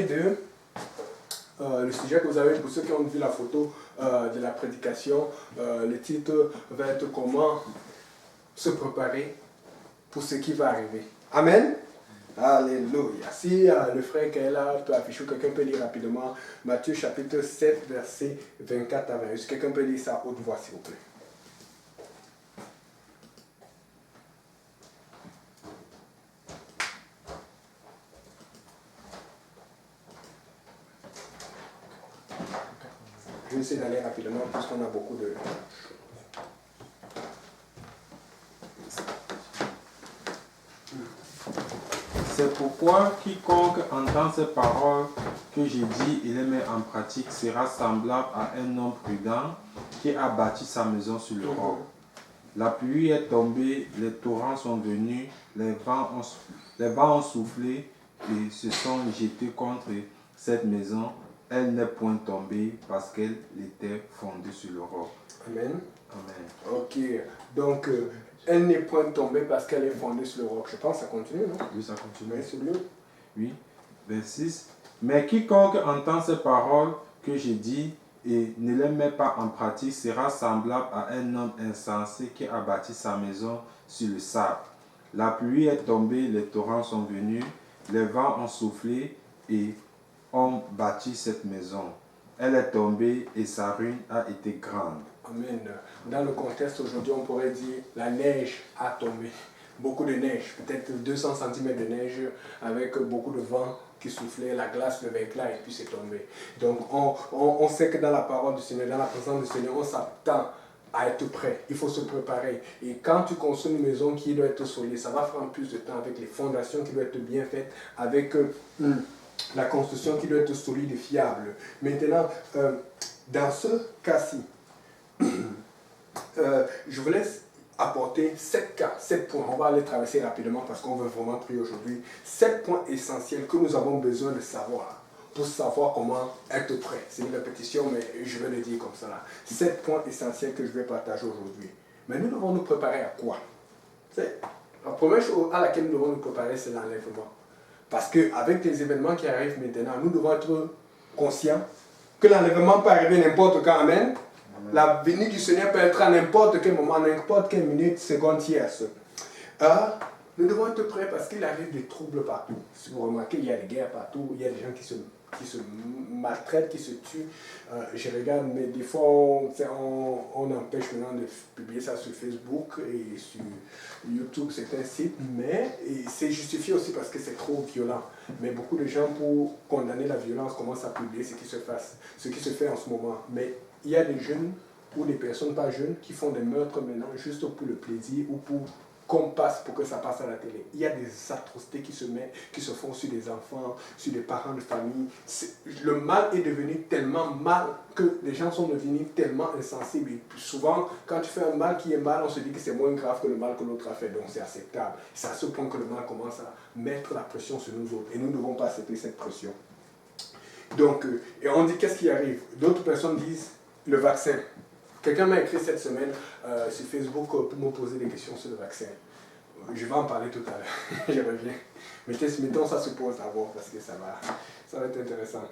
de le sujet que vous avez, pour ceux qui ont vu la photo de la prédication, le titre va être comment se préparer pour ce qui va arriver. Amen. Alléluia. Si le frère qui est là peut afficher, quelqu'un peut lire rapidement Matthieu chapitre 7, verset 24 à 28. Quelqu'un peut lire ça à haute voix, s'il vous plaît. Je vais essayer d'aller rapidement puisqu'on a beaucoup de... C'est pourquoi quiconque entend ces paroles que j'ai dit et les met en pratique sera semblable à un homme prudent qui a bâti sa maison sur le roc. La pluie est tombée, les torrents sont venus, les vents ont soufflé et se sont jetés contre cette maison. Elle n'est point tombée parce qu'elle était fondée sur le roc. Amen. Amen. Ok, donc elle n'est point tombée parce qu'elle est fondée sur le roc. Je pense que ça continue, non? Oui, ça continue. Oui, c'est bleu. Oui, verset 6. Mais quiconque entend ces paroles que j'ai dit et ne les met pas en pratique sera semblable à un homme insensé qui a bâti sa maison sur le sable. La pluie est tombée, les torrents sont venus, les vents ont soufflé et ont bâti cette maison. Elle est tombée et sa ruine a été grande. Amen. Dans le contexte aujourd'hui, on pourrait dire la neige a tombé. Beaucoup de neige, peut-être 200 cm de neige avec beaucoup de vent qui soufflait, la glace, le verglas et puis c'est tombé. Donc on sait que dans la parole du Seigneur, dans la présence du Seigneur, on s'attend à être prêt. Il faut se préparer. Et quand tu construis une maison qui doit être solide, ça va prendre plus de temps avec les fondations qui doivent être bien faites, avec la construction qui doit être solide et fiable. Maintenant, dans ce cas-ci, je vous laisse apporter 7 cas, 7 points. On va les traverser rapidement parce qu'on veut vraiment prier aujourd'hui. 7 points essentiels que nous avons besoin de savoir pour savoir comment être prêt. C'est une répétition, mais je vais le dire comme ça. 7 points essentiels que je vais partager aujourd'hui. Mais nous devons nous préparer à quoi? La première chose à laquelle nous devons nous préparer, c'est l'enlèvement. Parce qu'avec les événements qui arrivent maintenant, nous devons être conscients que l'enlèvement peut arriver n'importe quand. Amen. La venue du Seigneur peut être à n'importe quel moment, n'importe quelle minute, seconde, tierce. Nous devons être prêts parce qu'il arrive des troubles partout. Si vous remarquez, il y a des guerres partout, il y a des gens qui se maltraitent, qui se tuent. Je regarde, mais des fois, on empêche maintenant de publier ça sur Facebook et sur YouTube, c'est un site, mais c'est justifié aussi parce que c'est trop violent. Mais beaucoup de gens, pour condamner la violence, commencent à publier ce qui se fait en ce moment. Mais il y a des jeunes ou des personnes pas jeunes qui font des meurtres maintenant juste pour le plaisir ou pour qu'on passe pour que ça passe à la télé. Il y a des atrocités qui se font sur des enfants, sur des parents de famille. Le mal est devenu tellement mal que les gens sont devenus tellement insensibles. Et souvent, quand tu fais un mal qui est mal, on se dit que c'est moins grave que le mal que l'autre a fait, donc c'est acceptable. C'est à ce point que le mal commence à mettre la pression sur nous autres. Et nous ne devons pas accepter cette pression. Donc, et on dit qu'est-ce qui arrive? D'autres personnes disent le vaccin. Quelqu'un m'a écrit cette semaine sur Facebook pour me poser des questions sur le vaccin. Je vais en parler tout à l'heure. Je reviens. Mettons ça se pose d'abord parce que ça va être intéressant.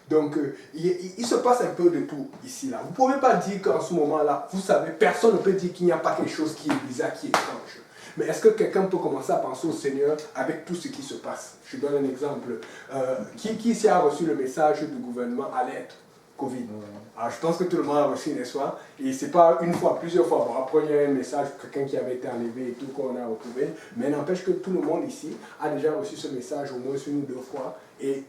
Donc, il se passe un peu de tout ici, là. Vous ne pouvez pas dire qu'en ce moment-là, vous savez, personne ne peut dire qu'il n'y a pas quelque chose qui est bizarre, qui est étrange. Mais est-ce que quelqu'un peut commencer à penser au Seigneur avec tout ce qui se passe? Je donne un exemple. Qui ici a reçu le message du gouvernement alerte Covid? Alors, je pense que tout le monde a reçu, n'est-ce pas? Et ce n'est pas une fois, plusieurs fois. Bon, après, il y a un message, quelqu'un qui avait été enlevé et tout, qu'on a retrouvé. Mais n'empêche que tout le monde ici a déjà reçu ce message au moins une ou deux fois. Et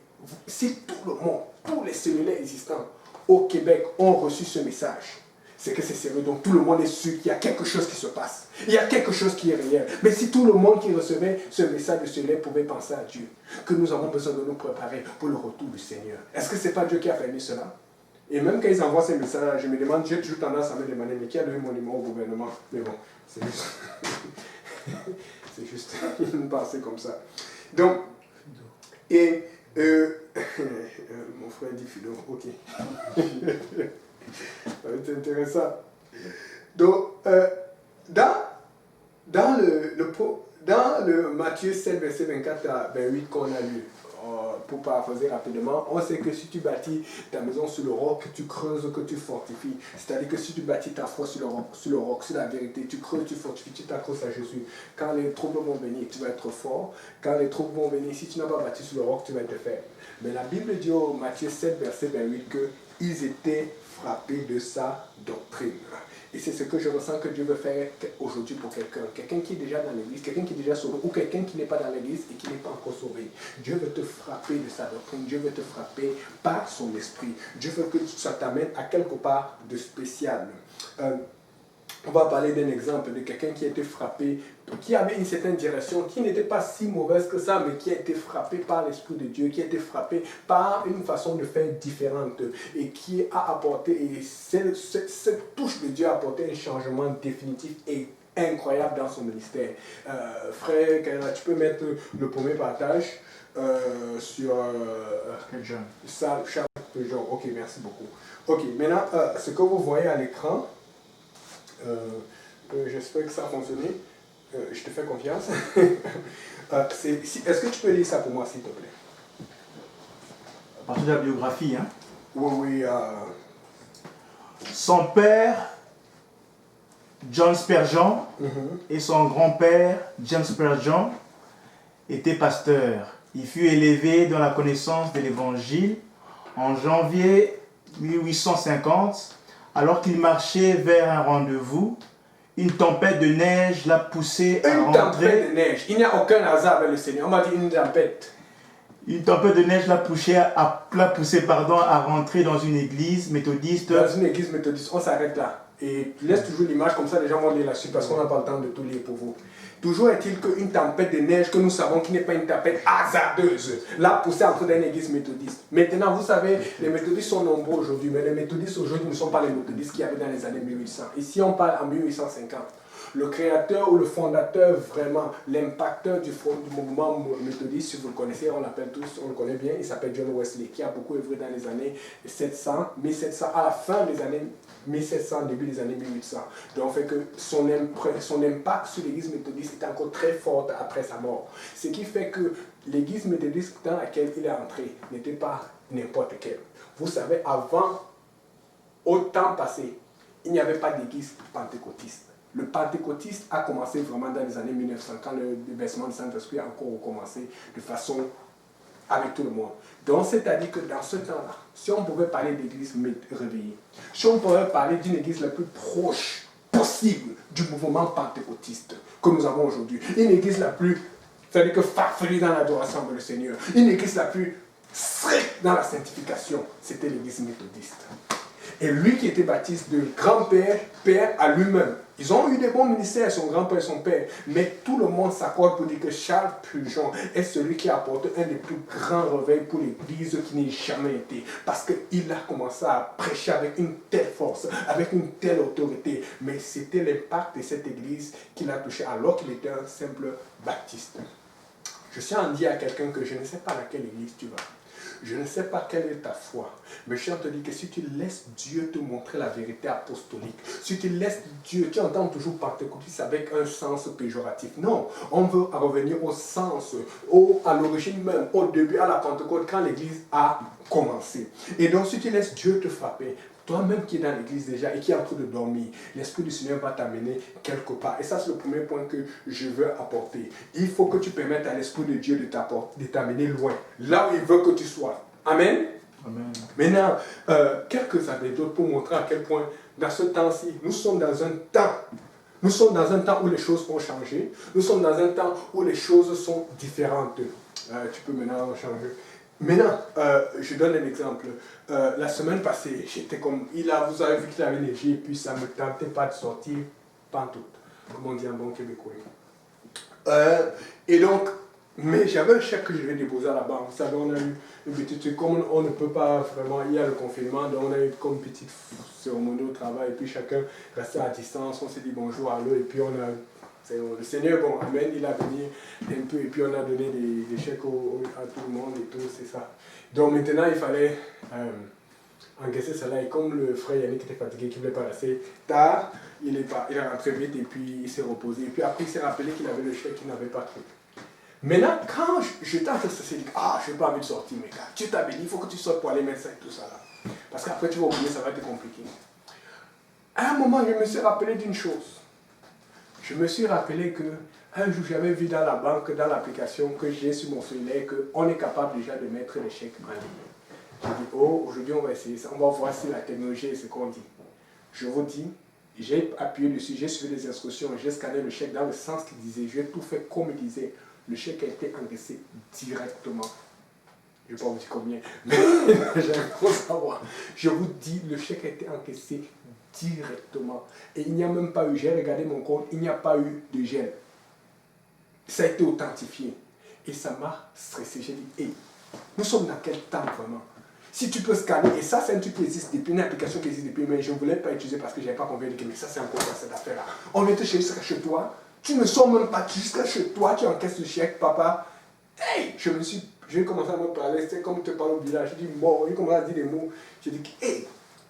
si tout le monde, tous les cellulaires existants au Québec ont reçu ce message, c'est que c'est sérieux. Donc tout le monde est sûr qu'il y a quelque chose qui se passe. Il y a quelque chose qui est réel. Mais si tout le monde qui recevait ce message de cellulaire pouvait penser à Dieu, que nous avons besoin de nous préparer pour le retour du Seigneur, est-ce que ce n'est pas Dieu qui a permis cela? Et même quand ils envoient ces messages, je me demande, j'ai toujours tendance à me demander, mais qui a donné mon numéro au gouvernement? Mais bon, c'est juste, c'est juste une pensée comme ça. Donc, et mon frère dit Fido, ok. Ça va être intéressant. Donc, dans Dans le Matthieu 7, verset 24 à 28 qu'on a lu, pour paraphraser rapidement, on sait que si tu bâtis ta maison sur le roc, tu creuses, que tu fortifies. C'est-à-dire que si tu bâtis ta foi sur le roc, sur la vérité, tu creuses, tu fortifies, tu t'accroches à Jésus. Quand les troubles vont venir, tu vas être fort. Quand les troubles vont venir, si tu n'as pas bâti sur le roc, tu vas être faible. Mais la Bible dit au Matthieu 7, verset 28 qu'ils étaient frappés de sa doctrine. Et c'est ce que je ressens que Dieu veut faire aujourd'hui pour quelqu'un. Quelqu'un qui est déjà dans l'église, quelqu'un qui est déjà sauvé, ou quelqu'un qui n'est pas dans l'église et qui n'est pas encore sauvé. Dieu veut te frapper de sa doctrine. Dieu veut te frapper par son esprit. Dieu veut que ça t'amène à quelque part de spécial. On va parler d'un exemple de quelqu'un qui a été frappé, qui avait une certaine direction, qui n'était pas si mauvaise que ça, mais qui a été frappé par l'Esprit de Dieu, qui a été frappé par une façon de faire différente et qui a apporté, et cette touche de Dieu a apporté un changement définitif et incroyable dans son ministère. Frère, tu peux mettre le premier partage sur Charles Jean. Ok, merci beaucoup. Ok, maintenant, ce que vous voyez à l'écran, j'espère que ça a fonctionné. Je te fais confiance. Est-ce que tu peux lire ça pour moi, s'il te plaît? À partir de la biographie, hein? Oui. Son père, John Spurgeon, et son grand-père, James Spurgeon, étaient pasteurs. Il fut élevé dans la connaissance de l'Évangile en janvier 1850. Alors qu'il marchait vers un rendez-vous, une tempête de neige l'a poussé à rentrer. Une tempête de neige. Il n'y a aucun hasard avec le Seigneur. On m'a dit une tempête. Une tempête de neige l'a poussé à rentrer dans une église méthodiste. Dans une église méthodiste. On s'arrête là. Et laisse toujours l'image comme ça, les gens vont lire là-dessus parce qu'on n'a pas le temps de tout lire pour vous. Toujours est-il qu'une tempête de neige que nous savons qui n'est pas une tempête hasardeuse l'a poussé à entrer dans une église méthodiste. Maintenant, vous savez, les méthodistes sont nombreux aujourd'hui, mais les méthodistes aujourd'hui ne sont pas les méthodistes qu'il y avait dans les années 1800. Ici, on parle en 1850. Le créateur ou le fondateur, vraiment, l'impacteur du mouvement méthodiste, si vous le connaissez, on l'appelle tous, on le connaît bien, il s'appelle John Wesley, qui a beaucoup œuvré dans les années 1700, à la fin des années 1700, début des années 1800. Donc, fait que son impact sur l'église méthodiste est encore très fort après sa mort. Ce qui fait que l'église méthodiste dans laquelle il est entré n'était pas n'importe quelle. Vous savez, avant, au temps passé, il n'y avait pas d'église pentecôtiste. Le pentecôtiste a commencé vraiment dans les années 1900, quand le déversement du Saint-Esprit a encore recommencé de façon avec tout le monde. Donc, c'est-à-dire que dans ce temps-là, si on pouvait parler d'église réveillée, si on pouvait parler d'une église la plus proche possible du mouvement pentecôtiste que nous avons aujourd'hui, une église la plus, c'est-à-dire que farfelue dans l'adoration de le Seigneur, une église la plus stricte dans la sanctification, c'était l'église méthodiste. Et lui qui était baptiste de grand-père, père à lui-même. Ils ont eu des bons ministères, son grand-père et son père. Mais tout le monde s'accorde pour dire que Charles Spurgeon est celui qui a apporté un des plus grands réveils pour l'Église qui n'ait jamais été. Parce qu'il a commencé à prêcher avec une telle force, avec une telle autorité. Mais c'était l'impact de cette Église qui l'a touché alors qu'il était un simple baptiste. Je tiens à dire à quelqu'un que je ne sais pas dans quelle Église tu vas. Je ne sais pas quelle est ta foi, mais je tiens à te dire que si tu laisses Dieu te montrer la vérité apostolique, si tu laisses Dieu, tu entends toujours pentecôtiste avec un sens péjoratif. Non, on veut revenir au sens, à l'origine même, au début, à la Pentecôte, quand l'Église a commencé. Et donc, si tu laisses Dieu te frapper, toi-même qui es dans l'église déjà et qui est en train de dormir, l'Esprit du Seigneur va t'amener quelque part. Et ça, c'est le premier point que je veux apporter. Il faut que tu permettes à l'Esprit de Dieu de t'amener loin, là où il veut que tu sois. Amen. Amen. Maintenant, quelques anecdotes pour montrer à quel point, dans ce temps-ci, nous sommes dans un temps. Nous sommes dans un temps où les choses ont changé. Nous sommes dans un temps où les choses sont différentes. Tu peux maintenant changer. Maintenant, je donne un exemple. La semaine passée, j'étais comme... vous avez vu qu'il avait neigé, et puis ça ne me tentait pas de sortir, pas tout, comme on dit en bon québécois. Et donc, mais j'avais un chèque que je vais déposer à la banque. Vous savez, on a eu une petite truc, comme on ne peut pas vraiment, il y a le confinement, donc on a eu comme une petite cérémonie au travail, et puis chacun restait à distance, on s'est dit bonjour à l'eau, et puis on a... Le Seigneur, bon, Amen, il a venu un peu et puis on a donné des chèques à tout le monde et tout, c'est ça. Donc maintenant, il fallait encaissé cela et comme le frère Yannick était fatigué, qu'il ne voulait pas rester tard, il est rentré vite et puis il s'est reposé. Et puis après, il s'est rappelé qu'il avait le chèque qu'il n'avait pas pris. Maintenant, quand j'étais en train de se dire, je n'ai pas envie de sortir, mais gars, tu t'as béni, il faut que tu sortes pour aller mettre ça et tout ça là. Parce qu'après, tu vas oublier, ça va être compliqué. À un moment, je me suis rappelé d'une chose. Je me suis rappelé que un jour, j'avais vu dans la banque, dans l'application que j'ai sur mon cellulaire, qu'on est capable déjà de mettre les chèques en ligne. J'ai dit, aujourd'hui, on va essayer ça. On va voir si la technologie est ce qu'on dit. Je vous dis, j'ai appuyé dessus, j'ai suivi les instructions, j'ai scanné le chèque dans le sens qu'il disait, j'ai tout fait comme il disait. Le chèque a été encaissé directement. Je ne vais pas vous dire combien, mais j'aimerais savoir. Je vous dis, le chèque a été encaissé directement. Et il n'y a même pas eu, j'ai regardé mon compte, il n'y a pas eu de gel. Ça a été authentifié. Et ça m'a stressé. J'ai dit, hey, nous sommes dans quel temps vraiment? Si tu peux scanner, et ça c'est un truc qui existe depuis, une application qui existe depuis, mais je ne voulais pas utiliser parce que je n'avais pas convaincu que mais ça c'est encore dans cette affaire-là. On vient te chercher jusqu'à chez toi, tu ne sors même pas jusqu'à chez toi, tu encaisses le chèque, papa. Hey, j'ai commencé à me parler, c'était comme te parler au village, j'ai dit mort, j'ai commencé à dire des mots. J'ai dit, hey,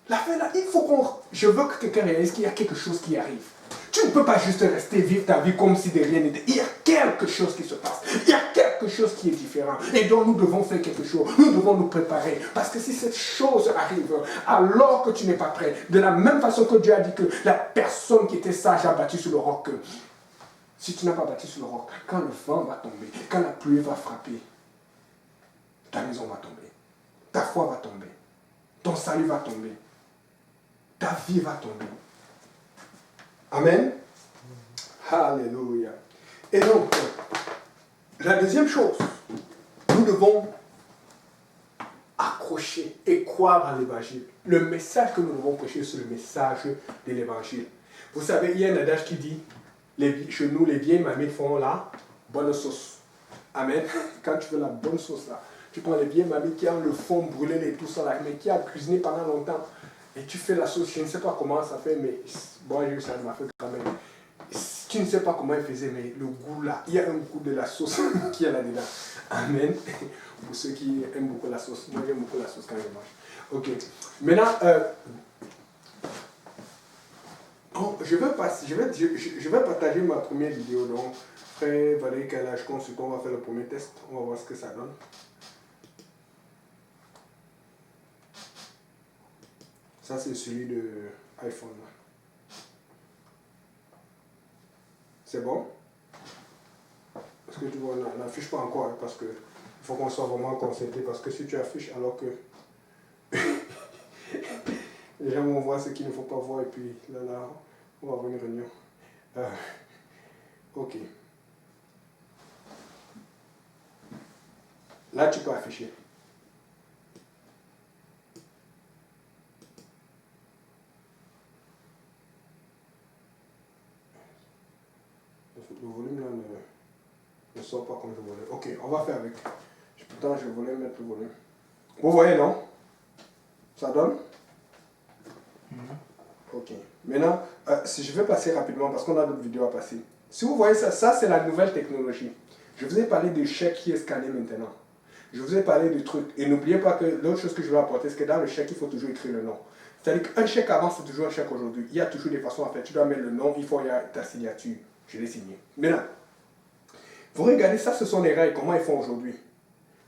l'affaire là, il faut qu'on. Je veux que quelqu'un réalise qu'il y a quelque chose qui arrive. Tu ne peux pas juste rester vivre ta vie comme si de rien n'était. Il y a quelque chose qui se passe. Il y a quelque chose qui est différent. Et donc nous devons faire quelque chose. Nous devons nous préparer. Parce que si cette chose arrive alors que tu n'es pas prêt, de la même façon que Dieu a dit que la personne qui était sage a battu sur le roc, si tu n'as pas battu sur le roc, quand le vent va tomber, quand la pluie va frapper, ta maison va tomber. Ta foi va tomber. Ton salut va tomber. Ta vie va tomber. Amen. Alléluia. Et donc, la deuxième chose, nous devons accrocher et croire à l'évangile. Le message que nous devons prêcher, c'est le message de l'évangile. Vous savez, il y a un adage qui dit, chez nous, les vieilles mamies font la bonne sauce. Amen. Quand tu veux la bonne sauce là, tu prends les vieilles mamies qui ont le fond brûlé et tout ça là, mais qui a cuisiné pendant longtemps. Et tu fais la sauce, je ne sais pas comment ça fait, mais bon, j'ai eu ça de ma fait quand même. Tu ne sais pas comment elle faisait, mais le goût là, il y a un goût de la sauce qui est là-dedans. Amen. Pour ceux qui aiment beaucoup la sauce, moi j'aime beaucoup la sauce quand je mange. Ok. Maintenant, je vais partager ma première vidéo. Donc, frère Valérie Kalash Consultant, on va faire le premier test. On va voir ce que ça donne. Ça, c'est celui de iPhone. C'est bon? Est-ce que tu vois, on n'affiche pas encore parce que il faut qu'on soit vraiment concentré. Parce que si tu affiches alors que les gens vont voir ce qu'il ne faut pas voir et puis là, on va avoir une réunion. Ok. Là, tu peux afficher. Le volume là ne sort pas comme je voulais. Ok, on va faire avec. Pourtant, je voulais mettre le volume. Vous voyez, non? Ça donne? Ok. Maintenant, si je vais passer rapidement parce qu'on a d'autres vidéos à passer. Si vous voyez ça, ça c'est la nouvelle technologie. Je vous ai parlé du chèque qui est scanné maintenant. Je vous ai parlé du truc. Et n'oubliez pas que l'autre chose que je vais apporter, c'est que dans le chèque, il faut toujours écrire le nom. C'est-à-dire qu'un chèque avant, c'est toujours un chèque aujourd'hui. Il y a toujours des façons à faire. Tu dois mettre le nom, il faut y avoir ta signature. Je l'ai signé. Maintenant, vous regardez ça, ce sont les rails. Comment ils font aujourd'hui?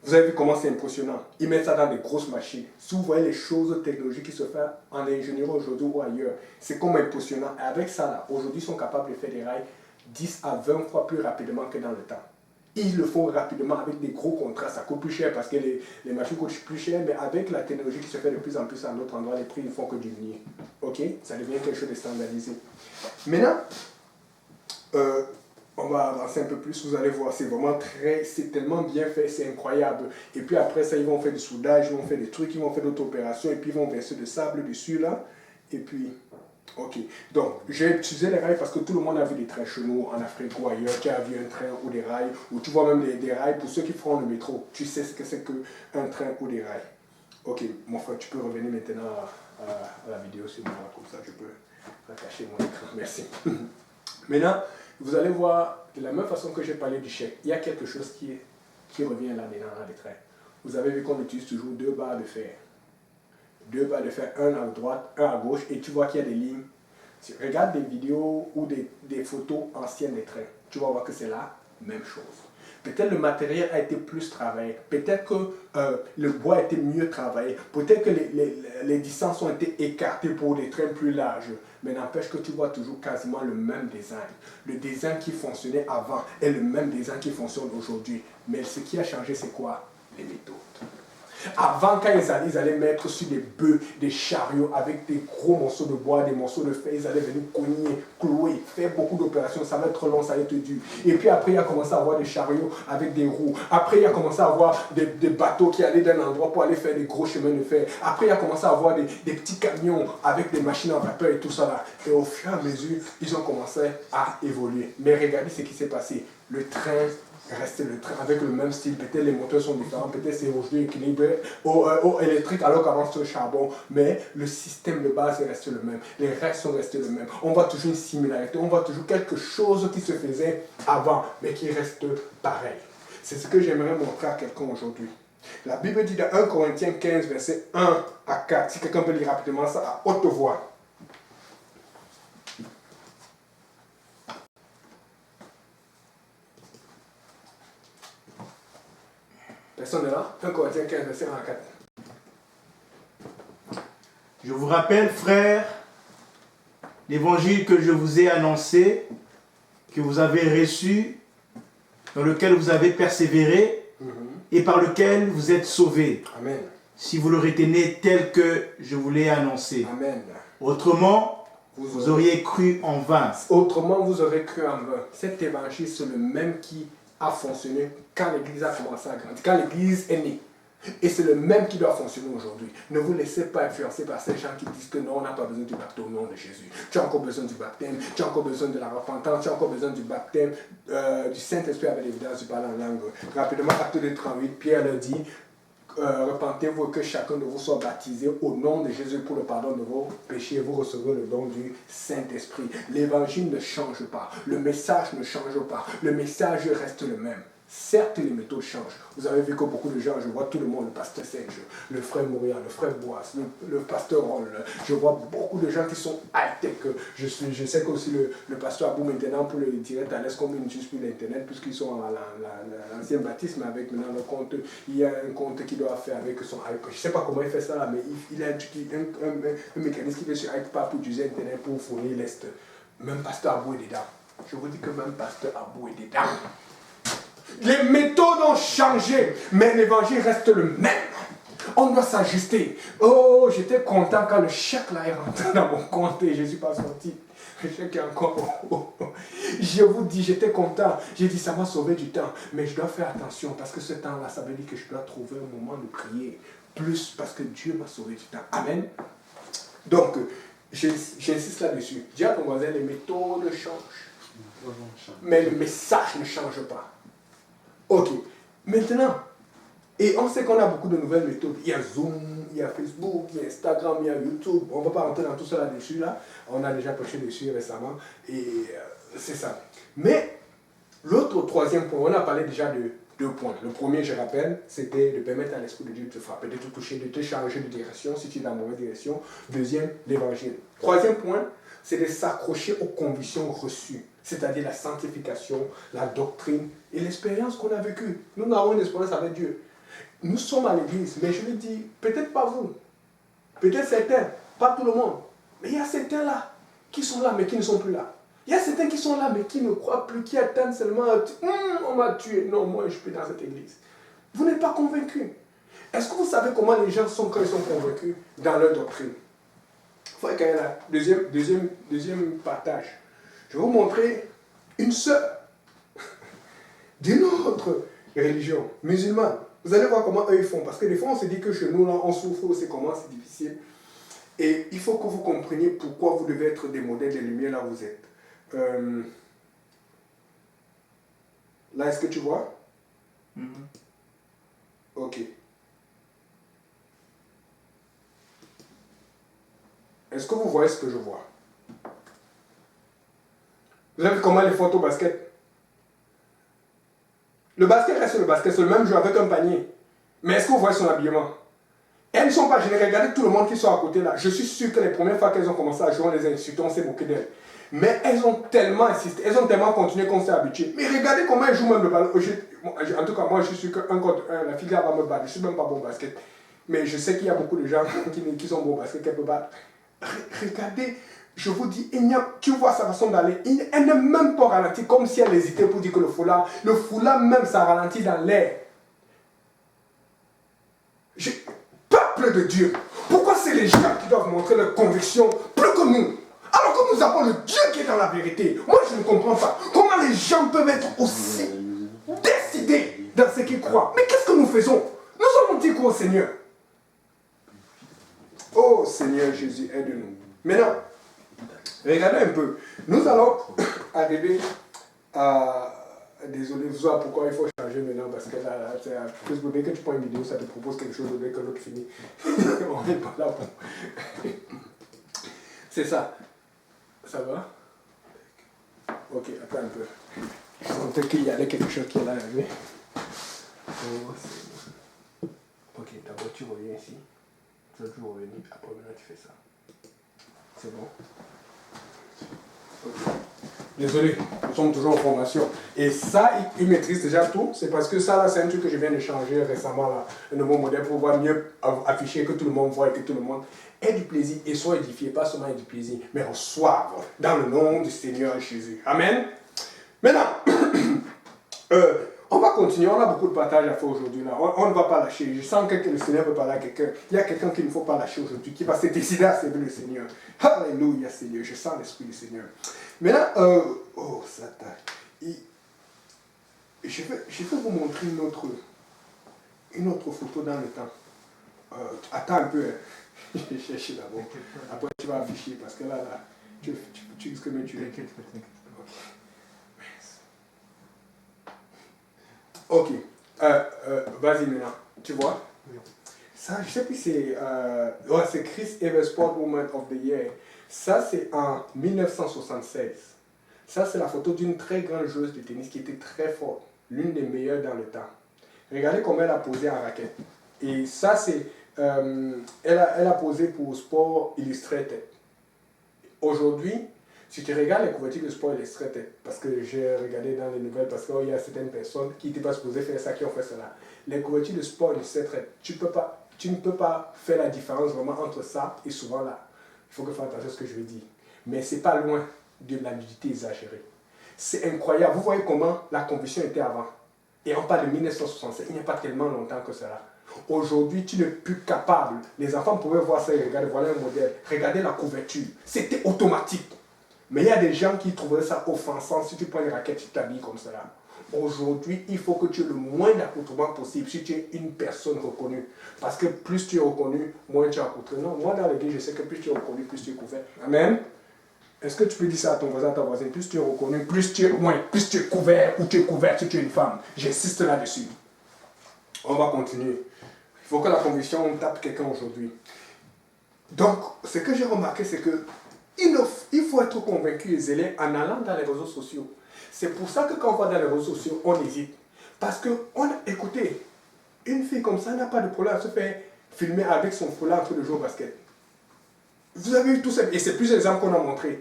Vous avez vu comment c'est impressionnant. Ils mettent ça dans des grosses machines. Si vous voyez les choses technologiques qui se font en ingénierie aujourd'hui ou ailleurs, c'est comme impressionnant. Et avec ça, là, aujourd'hui, ils sont capables de faire des rails 10 à 20 fois plus rapidement que dans le temps. Ils le font rapidement avec des gros contrats. Ça coûte plus cher parce que les machines coûtent plus cher, mais avec la technologie qui se fait de plus en plus à notre endroit, les prix ne font que diminuer. Ok? Ça devient quelque chose de standardisé. Maintenant, on va avancer un peu plus, vous allez voir, c'est tellement bien fait, c'est incroyable. Et puis après ça, ils vont faire du soudage, ils vont faire des trucs, ils vont faire d'autres opérations, et puis ils vont verser de sable dessus là. Et puis, ok. Donc, j'ai utilisé les rails parce que tout le monde a vu des trains chez nous, en Afrique ou ailleurs. Tu as vu un train ou des rails, ou tu vois même des rails pour ceux qui feront le métro. Tu sais ce que c'est qu'un train ou des rails. Ok, mon frère, tu peux revenir maintenant à la vidéo sur moi, comme ça je peux cacher mon écran. Merci. Maintenant, vous allez voir, de la même façon que j'ai parlé du chèque, il y a quelque chose qui revient là-dedans dans les trains. Vous avez vu qu'on utilise toujours 2 barres de fer. deux barres de fer, un à droite, un à gauche, et tu vois qu'il y a des lignes. Si tu regardes des vidéos ou des photos anciennes des trains, tu vas voir que c'est la même chose. Peut-être le matériel a été plus travaillé, peut-être que le bois a été mieux travaillé, peut-être que les distances ont été écartées pour des trains plus larges, mais n'empêche que tu vois toujours quasiment le même design. Le design qui fonctionnait avant est le même design qui fonctionne aujourd'hui. Mais ce qui a changé, c'est quoi? Les méthodes. Avant, quand ils allaient mettre sur des bœufs, des chariots avec des gros morceaux de bois, des morceaux de fer, ils allaient venir cogner, clouer, faire beaucoup d'opérations. Ça va être long, ça va être dur. Et puis après, il a commencé à avoir des chariots avec des roues. Après, il a commencé à avoir des bateaux qui allaient d'un endroit pour aller faire des gros chemins de fer. Après, il a commencé à avoir des petits camions avec des machines en vapeur et tout ça là. Et au fur et à mesure, ils ont commencé à évoluer. Mais regardez ce qui s'est passé. Le train rester le train avec le même style, peut-être les moteurs sont différents, peut-être c'est aujourd'hui équilibré au électrique alors qu'avant c'était au charbon, mais le système de base est resté le même, les règles sont restées les mêmes, on voit toujours une similarité, on voit toujours quelque chose qui se faisait avant, mais qui reste pareil. C'est ce que j'aimerais montrer à quelqu'un aujourd'hui. La Bible dit dans 1 Corinthiens 15, verset 1 à 4, si quelqu'un peut lire rapidement ça à haute voix. Personne n'est là? 1 Corinthiens 15, verset 1 à 4. Je vous rappelle, frères, l'évangile que je vous ai annoncé, que vous avez reçu, dans lequel vous avez persévéré et par lequel vous êtes sauvés. Amen. Si vous le retenez tel que je vous l'ai annoncé. Amen. Autrement, vous auriez cru en vain. Autrement, vous aurez cru en vain. Cet évangile, c'est le même qui a fonctionné quand l'Église a commencé à grandir, quand l'Église est née. Et c'est le même qui doit fonctionner aujourd'hui. Ne vous laissez pas influencer par ces gens qui disent que non, on n'a pas besoin du baptême au nom de Jésus. Tu as encore besoin du baptême, tu as encore besoin de la repentance, tu as encore besoin du baptême du Saint-Esprit avec l'évidence du parler en langue. Rapidement, acte de 38, Pierre leur dit, repentez-vous que chacun de vous soit baptisé au nom de Jésus pour le pardon de vos péchés et vous recevrez le don du Saint-Esprit. L'évangile ne change pas, le message ne change pas, le message reste le même. Certes, les méthodes changent. Vous avez vu que beaucoup de gens, je vois tout le monde, le pasteur Serge, le frère Mourian, le frère Boas, le pasteur Roll, je vois beaucoup de gens qui sont high-tech. Je sais qu'aussi le pasteur Abou maintenant pour le direct à l'Est, comme ils n'utilisent plus l'Internet, puisqu'ils sont à l'ancien baptisme avec maintenant le compte, il y a un compte qu'il doit faire avec son iPad. Je ne sais pas comment il fait ça là, mais il a un mécanisme qui fait sur iPad pour utiliser Internet pour fournir l'Est. Même pasteur Abou est dedans. Je vous dis que même pasteur Abou est dedans. Les méthodes ont changé, mais l'évangile reste le même. On doit s'ajuster. Oh, j'étais content quand le chèque là est rentré dans mon compte et je ne suis pas sorti. Le chèque est encore. Je vous dis, j'étais content. J'ai dit, ça m'a sauvé du temps. Mais je dois faire attention parce que ce temps-là, ça veut dire que je dois trouver un moment de prier. Plus parce que Dieu m'a sauvé du temps. Amen. Donc, j'insiste là-dessus. Dis à ton voisin, les méthodes changent. Mais le message ne change pas. Ok, maintenant, et on sait qu'on a beaucoup de nouvelles méthodes. Il y a Zoom, il y a Facebook, il y a Instagram, il y a YouTube. On ne va pas rentrer dans tout ça là-dessus. Là. On a déjà prêché dessus récemment. Et c'est ça. Mais l'autre troisième point, on a parlé déjà de 2 points. Le premier, je rappelle, c'était de permettre à l'Esprit de Dieu de te frapper, de te toucher, de te changer de direction si tu es dans la mauvaise direction. Deuxième, l'évangile. Troisième point, c'est de s'accrocher aux convictions reçues, c'est-à-dire la sanctification, la doctrine et l'expérience qu'on a vécue. Nous avons une expérience avec Dieu. Nous sommes à l'église, mais je le dis, peut-être pas vous, peut-être certains, pas tout le monde, mais il y a certains là qui sont là mais qui ne sont plus là. Il y a certains qui sont là mais qui ne croient plus, qui attendent seulement on m'a tué, non, moi je suis dans cette église. Vous n'êtes pas convaincus. Est-ce que vous savez comment les gens sont quand ils sont convaincus dans leur doctrine? Il faut qu'il y ait là. Deuxième partage. Je vais vous montrer une sœur d'une autre religion, musulmane. Vous allez voir comment eux ils font. Parce que des fois on se dit que chez nous là on souffre, on sait comment c'est difficile. Et il faut que vous compreniez pourquoi vous devez être des modèles de lumière là où vous êtes. Là, est-ce que tu vois? Ok. Est-ce que vous voyez ce que je vois? Vous avez vu comment les photos basket? Le basket reste le basket, c'est le même jeu avec un panier. Mais est-ce que vous voyez son habillement? Elles ne sont pas gênées. Regardez tout le monde qui sont à côté là. Je suis sûr que les premières fois qu'elles ont commencé à jouer, on les a insultées, on s'est moqué d'elles. Mais elles ont tellement insisté, elles ont tellement continué qu'on s'est habitué. Mais regardez comment elles jouent même le ballon. En tout cas, moi, je suis qu'un contre un. La fille là va me battre. Je ne suis même pas bon au basket. Mais je sais qu'il y a beaucoup de gens qui sont bons au basket qu'elle peut battre. Regardez, je vous dis, tu vois sa façon d'aller. Elle n'est même pas ralentie, comme si elle hésitait pour dire que le foulard même, ça ralentit dans l'air. Peuple de Dieu, pourquoi c'est les gens qui doivent montrer leur conviction plus que nous? Alors que nous avons le Dieu qui est dans la vérité. Moi, je ne comprends pas. Comment les gens peuvent être aussi décidés dans ce qu'ils croient? Mais qu'est-ce que nous faisons? Nous allons dire quoi au Seigneur? Oh Seigneur Jésus, aide-nous. Maintenant, regardez un peu. Nous allons arriver à... Désolé, vous savez pourquoi il faut changer maintenant, parce que là, dès que tu prends une vidéo, ça te propose quelque chose, dès que l'autre finit. On n'est pas là pour... C'est ça. Ça va? Ok, attends un peu. Je sentais qu'il y avait quelque chose qui allait arriver. Oh, ok, d'abord tu reviens ici. Tu vas toujours revenir, après maintenant tu fais ça. C'est bon? Ok. Désolé, nous sommes toujours en formation. Et ça, ils maîtrisent déjà tout. C'est parce que ça, là, c'est un truc que je viens de changer récemment, là, un nouveau modèle pour pouvoir mieux afficher, que tout le monde voit et que tout le monde ait du plaisir et soit édifié, pas seulement ait du plaisir, mais reçoive dans le nom du Seigneur Jésus. Amen. Maintenant, on va continuer. On a beaucoup de partage à faire aujourd'hui. On ne va pas lâcher. Je sens que le Seigneur veut parler à quelqu'un. Il y a quelqu'un qu'il ne faut pas lâcher aujourd'hui, qui va se décider à servir le Seigneur. Alléluia, Seigneur. Je sens l'Esprit du Seigneur. Maintenant, oh, Satan. Je vais vous montrer une autre photo dans le temps. Attends un peu. Je vais chercher d'abord. Après, tu vas afficher parce que là, tu risques de me tuer. Ok. Vas-y maintenant. Tu vois? Ça, je sais plus c'est... c'est Chris Evans Sport Woman of the Year. Ça, c'est en 1976. Ça, c'est la photo d'une très grande joueuse de tennis qui était très forte. L'une des meilleures dans le temps. Regardez comment elle a posé en raquette. Et ça, c'est... elle a posé pour Sport Illustrated. Aujourd'hui, si tu regardes les couvertures de Sport Illustrated, parce que j'ai regardé dans les nouvelles, parce qu'il y a certaines personnes qui n'étaient pas supposées faire ça, qui ont fait cela. Les couvertures de Sport Illustrated, tu ne peux pas faire la différence vraiment entre ça et souvent là. Il faut que tu fasses attention à ce que je veux dire. Mais ce n'est pas loin de la nudité exagérée. C'est incroyable. Vous voyez comment la conviction était avant. Et on parle de 1967, il n'y a pas tellement longtemps que cela. Aujourd'hui, tu n'es plus capable. Les enfants pouvaient voir ça et regarder, voilà un modèle. Regardez la couverture. C'était automatique. Mais il y a des gens qui trouveraient ça offensant si tu prends une raquette, tu t'habilles comme cela. Aujourd'hui, il faut que tu aies le moins d'accoutrement possible si tu es une personne reconnue. Parce que plus tu es reconnu, moins tu es accoutré. Non, moi dans l'église, je sais que plus tu es reconnu, plus tu es couvert. Amen. Est-ce que tu peux dire ça à ton voisin, à ta voisine? Plus tu es reconnu, plus tu es couvert ou tu es couvert si tu es une femme. J'insiste là-dessus. On va continuer. Il faut que la conviction, on tape quelqu'un aujourd'hui. Donc, ce que j'ai remarqué, c'est que il faut être convaincu et zélé en allant dans les réseaux sociaux. C'est pour ça que quand on va dans les réseaux sociaux, on hésite. Parce que, écoutez, une fille comme ça n'a pas de problème à se faire filmer avec son foulard tous les jours au basket. Vous avez eu tout ça, et c'est plusieurs exemples qu'on a montrés.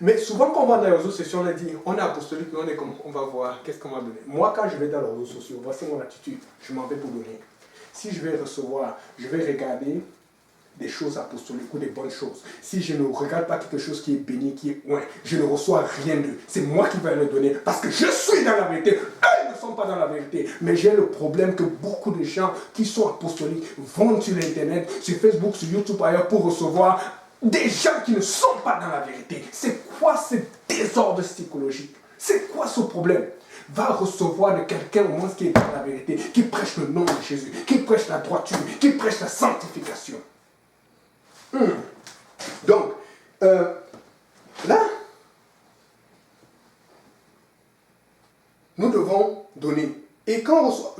Mais souvent, quand on va dans les réseaux sociaux, on a dit, on est apostolique, mais on est comme, on va voir, qu'est-ce qu'on va donner. Moi, quand je vais dans les réseaux sociaux, voici mon attitude, je m'en vais pour donner. Si je vais recevoir, je vais regarder des choses apostoliques ou des bonnes choses. Si je ne regarde pas quelque chose qui est béni, qui est loin, je ne reçois rien d'eux. C'est moi qui vais le donner parce que je suis dans la vérité. Eux ne sont pas dans la vérité. Mais j'ai le problème que beaucoup de gens qui sont apostoliques vont sur l'internet, sur Facebook, sur YouTube, ailleurs pour recevoir des gens qui ne sont pas dans la vérité. C'est quoi ce désordre psychologique? C'est quoi ce problème? Va recevoir de quelqu'un au moins qui est dans la vérité, qui prêche le nom de Jésus, qui prêche la droiture, qui prêche la sanctification. Donc, là, nous devons donner. Et quand on reçoit,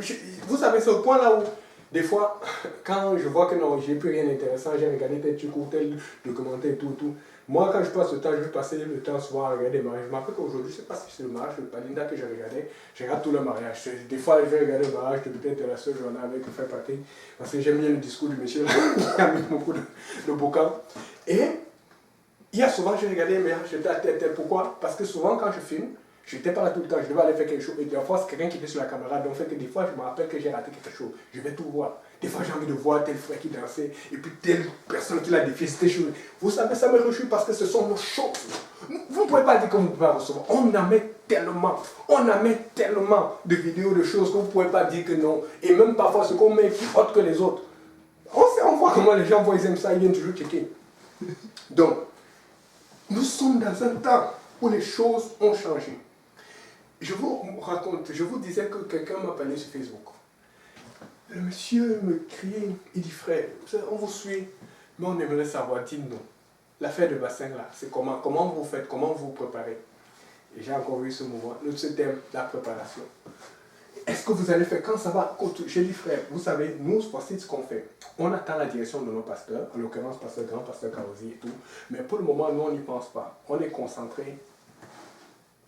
vous savez, c'est au point là où Des fois, quand je vois que non, j'ai plus rien d'intéressant, j'ai regardé tel truc ou tel documentaire et tout. Moi, quand je passe le temps, je vais passer le temps souvent à regarder des mariages. Je me rappelle qu'aujourd'hui, je ne sais pas si c'est le mariage de Palinda que j'ai regardé. Je regarde tout le mariage. Des fois, je vais regarder le mariage de peut-être la seule journée avec Frère Patrick. Parce que j'aime bien le discours du monsieur là, qui a mis beaucoup de boucan. Et il y a souvent, j'ai regardé un mariage, j'étais à tel. Pourquoi? Parce que souvent, quand je filme, je n'étais pas là tout le temps, je devais aller faire quelque chose. Et des fois, c'est quelqu'un qui était sur la caméra. Donc, fait que des fois, je me rappelle que j'ai raté quelque chose. Je vais tout voir. Des fois, j'ai envie de voir tel frère qui dansait. Et puis, telle personne qui l'a défié. C'était chaud. Vous savez, ça me réjouit parce que ce sont nos choses. Vous ne pouvez pas dire que vous ne pouvez pas recevoir. On en met tellement. On en met tellement de vidéos, de choses que vous ne pouvez pas dire que non. Et même parfois, ce qu'on met est plus autre que les autres. On voit comment les gens voient, ils aiment ça, ils viennent toujours checker. Donc, nous sommes dans un temps où les choses ont changé. Je vous raconte, je vous disais que quelqu'un m'a parlé sur Facebook. Le monsieur me criait, il dit frère, on vous suit, mais on aimerait savoir, dites-nous, l'affaire de bassin là, c'est comment vous faites, comment vous vous préparez? Et j'ai encore vu ce moment, ce thème, la préparation. Est-ce que vous allez faire quand ça va? J'ai dit frère, vous savez, nous, voici ce qu'on fait. On attend la direction de nos pasteurs, en l'occurrence pasteur Grand, pasteur Karosi et tout, mais pour le moment, nous, on n'y pense pas. On est concentré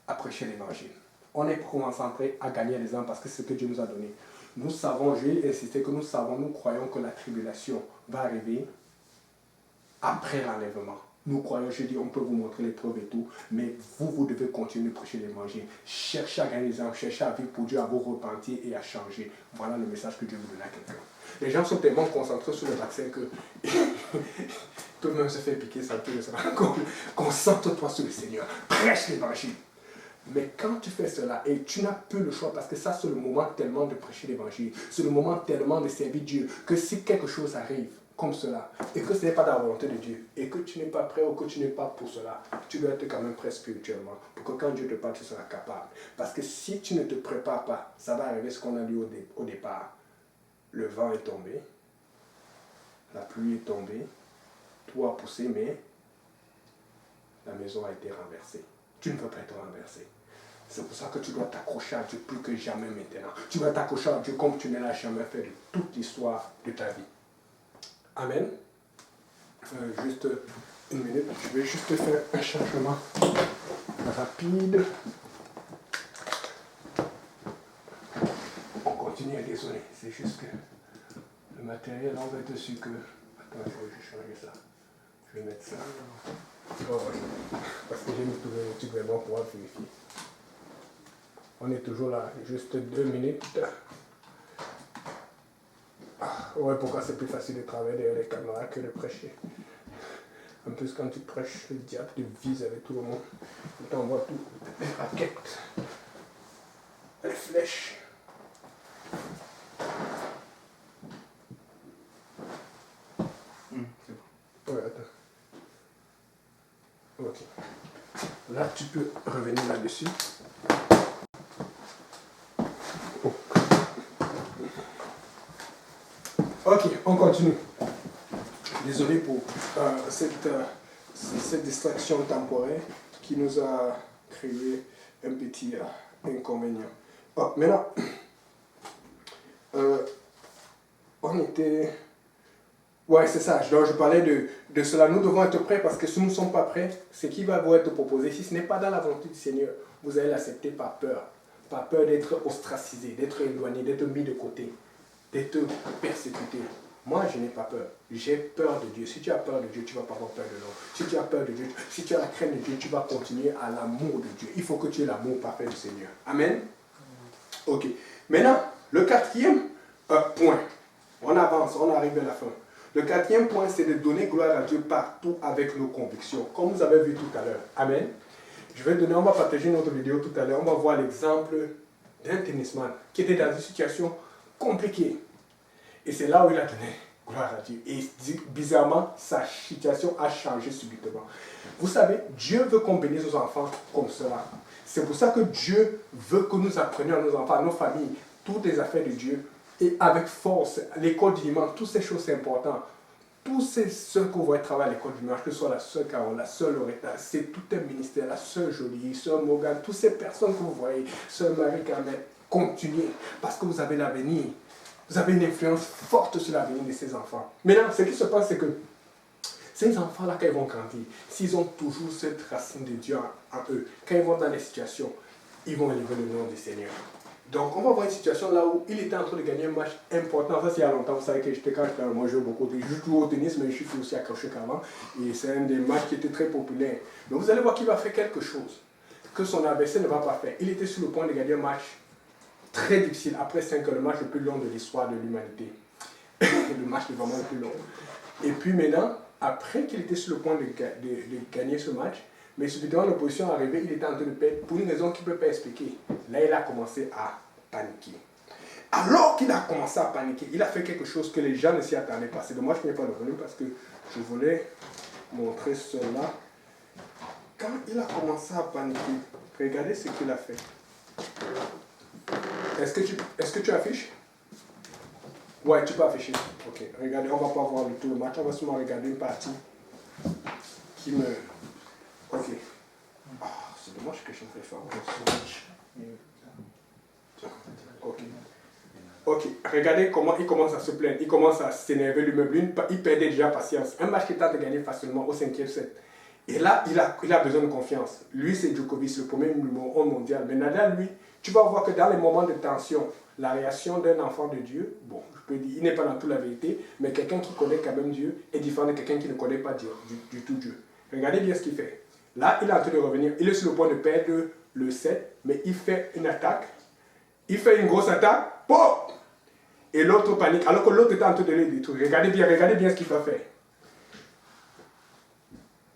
à prêcher l'évangile. On est concentré à gagner les âmes parce que c'est ce que Dieu nous a donné. Nous savons, je vais insister que nous savons, nous croyons que la tribulation va arriver après l'enlèvement. Nous croyons, je dis, on peut vous montrer les preuves et tout, mais vous devez continuer de prêcher l'évangile. Cherchez à gagner les âmes, cherchez à vivre pour Dieu, à vous repentir et à changer. Voilà le message que Dieu vous donne à quelqu'un. Les gens sont tellement concentrés sur le vaccin que tout le monde se fait piquer, ça tout ça. Concentre-toi sur le Seigneur, prêche l'évangile. Mais quand tu fais cela, et tu n'as plus le choix, parce que ça c'est le moment tellement de prêcher l'évangile, c'est le moment tellement de servir Dieu, que si quelque chose arrive comme cela, et que ce n'est pas dans la volonté de Dieu, et que tu n'es pas prêt ou que tu n'es pas pour cela, tu dois être quand même prêt spirituellement, pour que quand Dieu te parle, tu seras capable. Parce que si tu ne te prépares pas, ça va arriver ce qu'on a dit au départ. Le vent est tombé, la pluie est tombée, tout a poussé, mais la maison a été renversée. Tu ne peux pas être renversé. C'est pour ça que tu dois t'accrocher à Dieu plus que jamais maintenant. Tu dois t'accrocher à Dieu comme tu ne l'as jamais fait de toute l'histoire de ta vie. Amen. Juste une minute. Je vais juste faire un changement rapide. On continue, désolé. C'est juste que le matériel, on va être sûr que... Attends, il faut que je change ça. Je vais mettre ça. Oh, parce que j'ai mis tout le truc vraiment pour pouvoir vérifier. On est toujours là, juste 2 minutes. Ouais, pourquoi c'est plus facile de travailler derrière les caméras que de prêcher. En plus, quand tu prêches, le diable te vise avec tout le monde. Il t'envoie tout, les raquettes, les flèches. C'est bon. Ouais, attends. Ok. Là, tu peux revenir là-dessus. Oh. Ok, on continue. Désolé pour cette distraction temporaire qui nous a créé un petit inconvénient. Oh, maintenant, on était... Ouais, c'est ça. Donc, je parlais de cela. Nous devons être prêts parce que si nous ne sommes pas prêts, ce qui va vous être proposé, si ce n'est pas dans la volonté du Seigneur, vous allez l'accepter par peur. Par peur d'être ostracisé, d'être éloigné, d'être mis de côté, d'être persécuté. Moi, je n'ai pas peur. J'ai peur de Dieu. Si tu as peur de Dieu, tu ne vas pas avoir peur de l'homme. Si tu as peur de Dieu, si tu as la crainte de Dieu, tu vas continuer à l'amour de Dieu. Il faut que tu aies l'amour parfait du Seigneur. Amen. Ok. Maintenant, le 4e point. On avance, on arrive à la fin. Le 4e point, c'est de donner gloire à Dieu partout avec nos convictions, comme vous avez vu tout à l'heure. Amen. On va partager notre vidéo tout à l'heure. On va voir l'exemple d'un tennisman qui était dans une situation compliquée. Et c'est là où il a donné gloire à Dieu. Et bizarrement, sa situation a changé subitement. Vous savez, Dieu veut qu'on bénisse nos enfants comme cela. C'est pour ça que Dieu veut que nous apprenions à nos enfants, à nos familles, toutes les affaires de Dieu. Et avec force, l'école du dimanche, toutes ces choses, c'est important. Tous ces sœurs que vous voyez travailler à l'école du dimanche, que ce soit la sœur Carole, la sœur Loretta, c'est tout un ministère, la sœur Jolie, sœur Morgane, toutes ces personnes que vous voyez, sœur Marie-Carmel, continuez, parce que vous avez l'avenir. Vous avez une influence forte sur l'avenir de ces enfants. Maintenant, ce qui se passe, c'est que ces enfants-là, quand ils vont grandir, s'ils ont toujours cette racine de Dieu en eux, quand ils vont dans les situations, ils vont élever le nom du Seigneur. Donc, on va voir une situation là où il était en train de gagner un match important. Ça, c'est il y a longtemps. Vous savez que moi, je jouais beaucoup. Je joue toujours au tennis, mais je suis aussi accroché qu'avant. Et c'est un des matchs qui était très populaire. Mais vous allez voir qu'il va faire quelque chose que son adversaire ne va pas faire. Il était sur le point de gagner un match très difficile. Après 5 heures, le match le plus long de l'histoire de l'humanité. Le match est vraiment le plus long. Et puis maintenant, après qu'il était sur le point de gagner ce match, mais subitement l'opposition est arrivée, il était en train de perdre pour une raison qu'il ne peut pas expliquer. Là, il a commencé à paniquer. Alors qu'il a commencé à paniquer, il a fait quelque chose que les gens ne s'y attendaient pas. C'est dommage qu'il n'y ait pas de volume parce que je voulais montrer cela. Quand il a commencé à paniquer, regardez ce qu'il a fait. Est-ce que tu affiches? Ouais, tu peux afficher. Ok, regardez, on ne va pas voir tout le match, on va seulement regarder une partie qui me... Ok. Oh, c'est dommage que je ne fais pas ce match. Ok. Ok, regardez comment il commence à se plaindre, il commence à s'énerver lui-même, il perdait déjà patience. Un match qu'il tente de gagner facilement au 5e set. Et là, il a besoin de confiance. Lui, c'est Djokovic, le premier numéro 1 mondial. Mais Nadal, lui, tu vas voir que dans les moments de tension, la réaction d'un enfant de Dieu, bon, je peux dire, il n'est pas dans toute la vérité, mais quelqu'un qui connaît quand même Dieu est différent de quelqu'un qui ne connaît pas Dieu, du tout Dieu. Regardez bien ce qu'il fait. Là, il est en train de revenir. Il est sur le point de perdre le set, mais il fait une attaque. Il fait une grosse attaque. Pop! Et l'autre panique, alors que l'autre est en train de le détruire. Regardez bien ce qu'il va faire.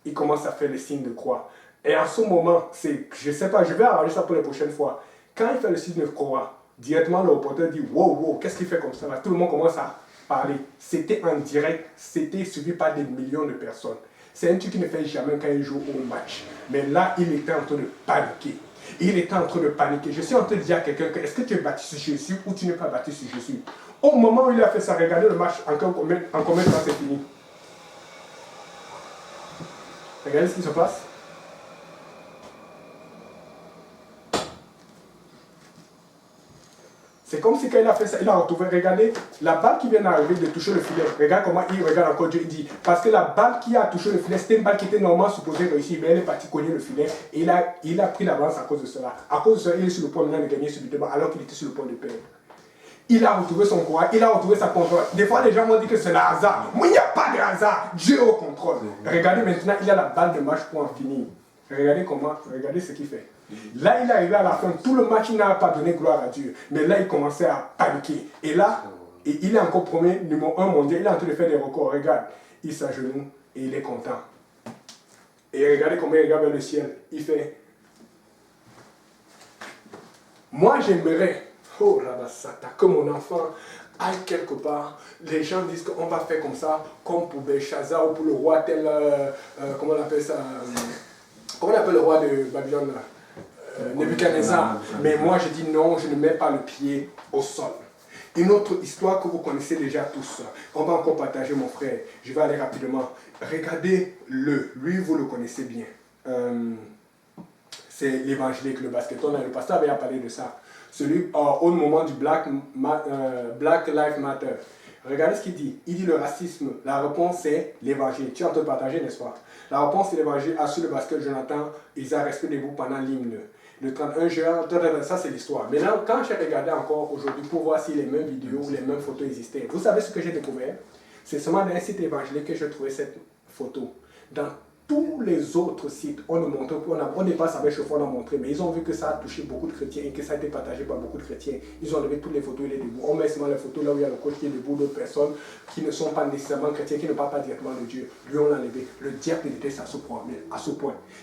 Il commence à faire le signe de croix. Et en ce moment, je ne sais pas, je vais arranger ça pour les prochaines fois. Quand il fait le signe de croix, directement le reporter dit wow, qu'est-ce qu'il fait comme ça là? Tout le monde commence à parler. C'était en direct, c'était suivi par des millions de personnes. C'est un truc qui ne fait jamais quand il joue au match. Mais là, il était en train de paniquer. Il était en train de paniquer. Je suis en train de dire à quelqu'un que est-ce que tu es battu sur Jésus ou tu n'es pas battu sur Jésus? Au moment où il a fait ça, regardez le match, en combien de temps c'est fini? Regardez ce qui se passe. C'est comme si quand il a fait ça, il a retrouvé, regardez, la balle qui vient d'arriver de toucher le filet. Regarde comment il regarde encore Dieu, il dit, parce que la balle qui a touché le filet, c'était une balle qui était normalement supposée réussir, mais elle est partie cogner le filet, et il a pris l'avance à cause de cela. À cause de cela, il est sur le point maintenant de gagner subitement, alors qu'il était sur le point de perdre. Il a retrouvé son courage, il a retrouvé sa contrôle. Des fois, les gens m'ont dit que c'est le hasard. Mais il n'y a pas de hasard. Dieu est au contrôle. Regardez maintenant, il a la balle de match pour en finir. Regardez ce qu'il fait. Là, il est arrivé à la fin. Tout le match, il n'a pas donné gloire à Dieu. Mais là, il commençait à paniquer. Et là, il est encore premier, numéro 1 mondial. Il est en train de faire des records. Regarde, il s'agenouille et il est content. Et regardez comment il regarde vers le ciel. Il fait... Moi, j'aimerais... Oh là bas, que mon enfant aille quelque part. Les gens disent qu'on va faire comme ça, comme pour Belshazzar ou pour le roi tel, comment on appelle ça, comment on appelle le roi de Babylone, Nebuchadnezzar. Mais moi je dis non, je ne mets pas le pied au sol. Une autre histoire que vous connaissez déjà tous. On va encore partager, mon frère. Je vais aller rapidement. Regardez-le. Lui, vous le connaissez bien. C'est l'évangélique, le basketteur. Le pasteur avait parlé de ça. Celui au moment du Black Lives Matter. Regardez ce qu'il dit. Il dit le racisme. La réponse c'est l'évangile. Tu es en train de partager, n'est-ce pas? La réponse c'est l'évangile. Sur le basket, Jonathan, ils ont resté debout pendant l'hymne. Le 31 juin, ça c'est l'histoire. Maintenant, quand j'ai regardé encore aujourd'hui pour voir si les mêmes vidéos ou les mêmes photos existaient, vous savez ce que j'ai découvert? C'est seulement dans un site évangélique que j'ai trouvé cette photo. Dans tous les autres sites, on nous montre, on n'est pas avec chauffeur, on a montré, mais ils ont vu que ça a touché beaucoup de chrétiens et que ça a été partagé par beaucoup de chrétiens. Ils ont enlevé toutes les photos, il est debout. On met seulement les photos là où il y a le coach qui est debout, d'autres personnes qui ne sont pas nécessairement chrétiens, qui ne parlent pas directement de Dieu. Lui, on l'a enlevé. Le diable déteste à ce point.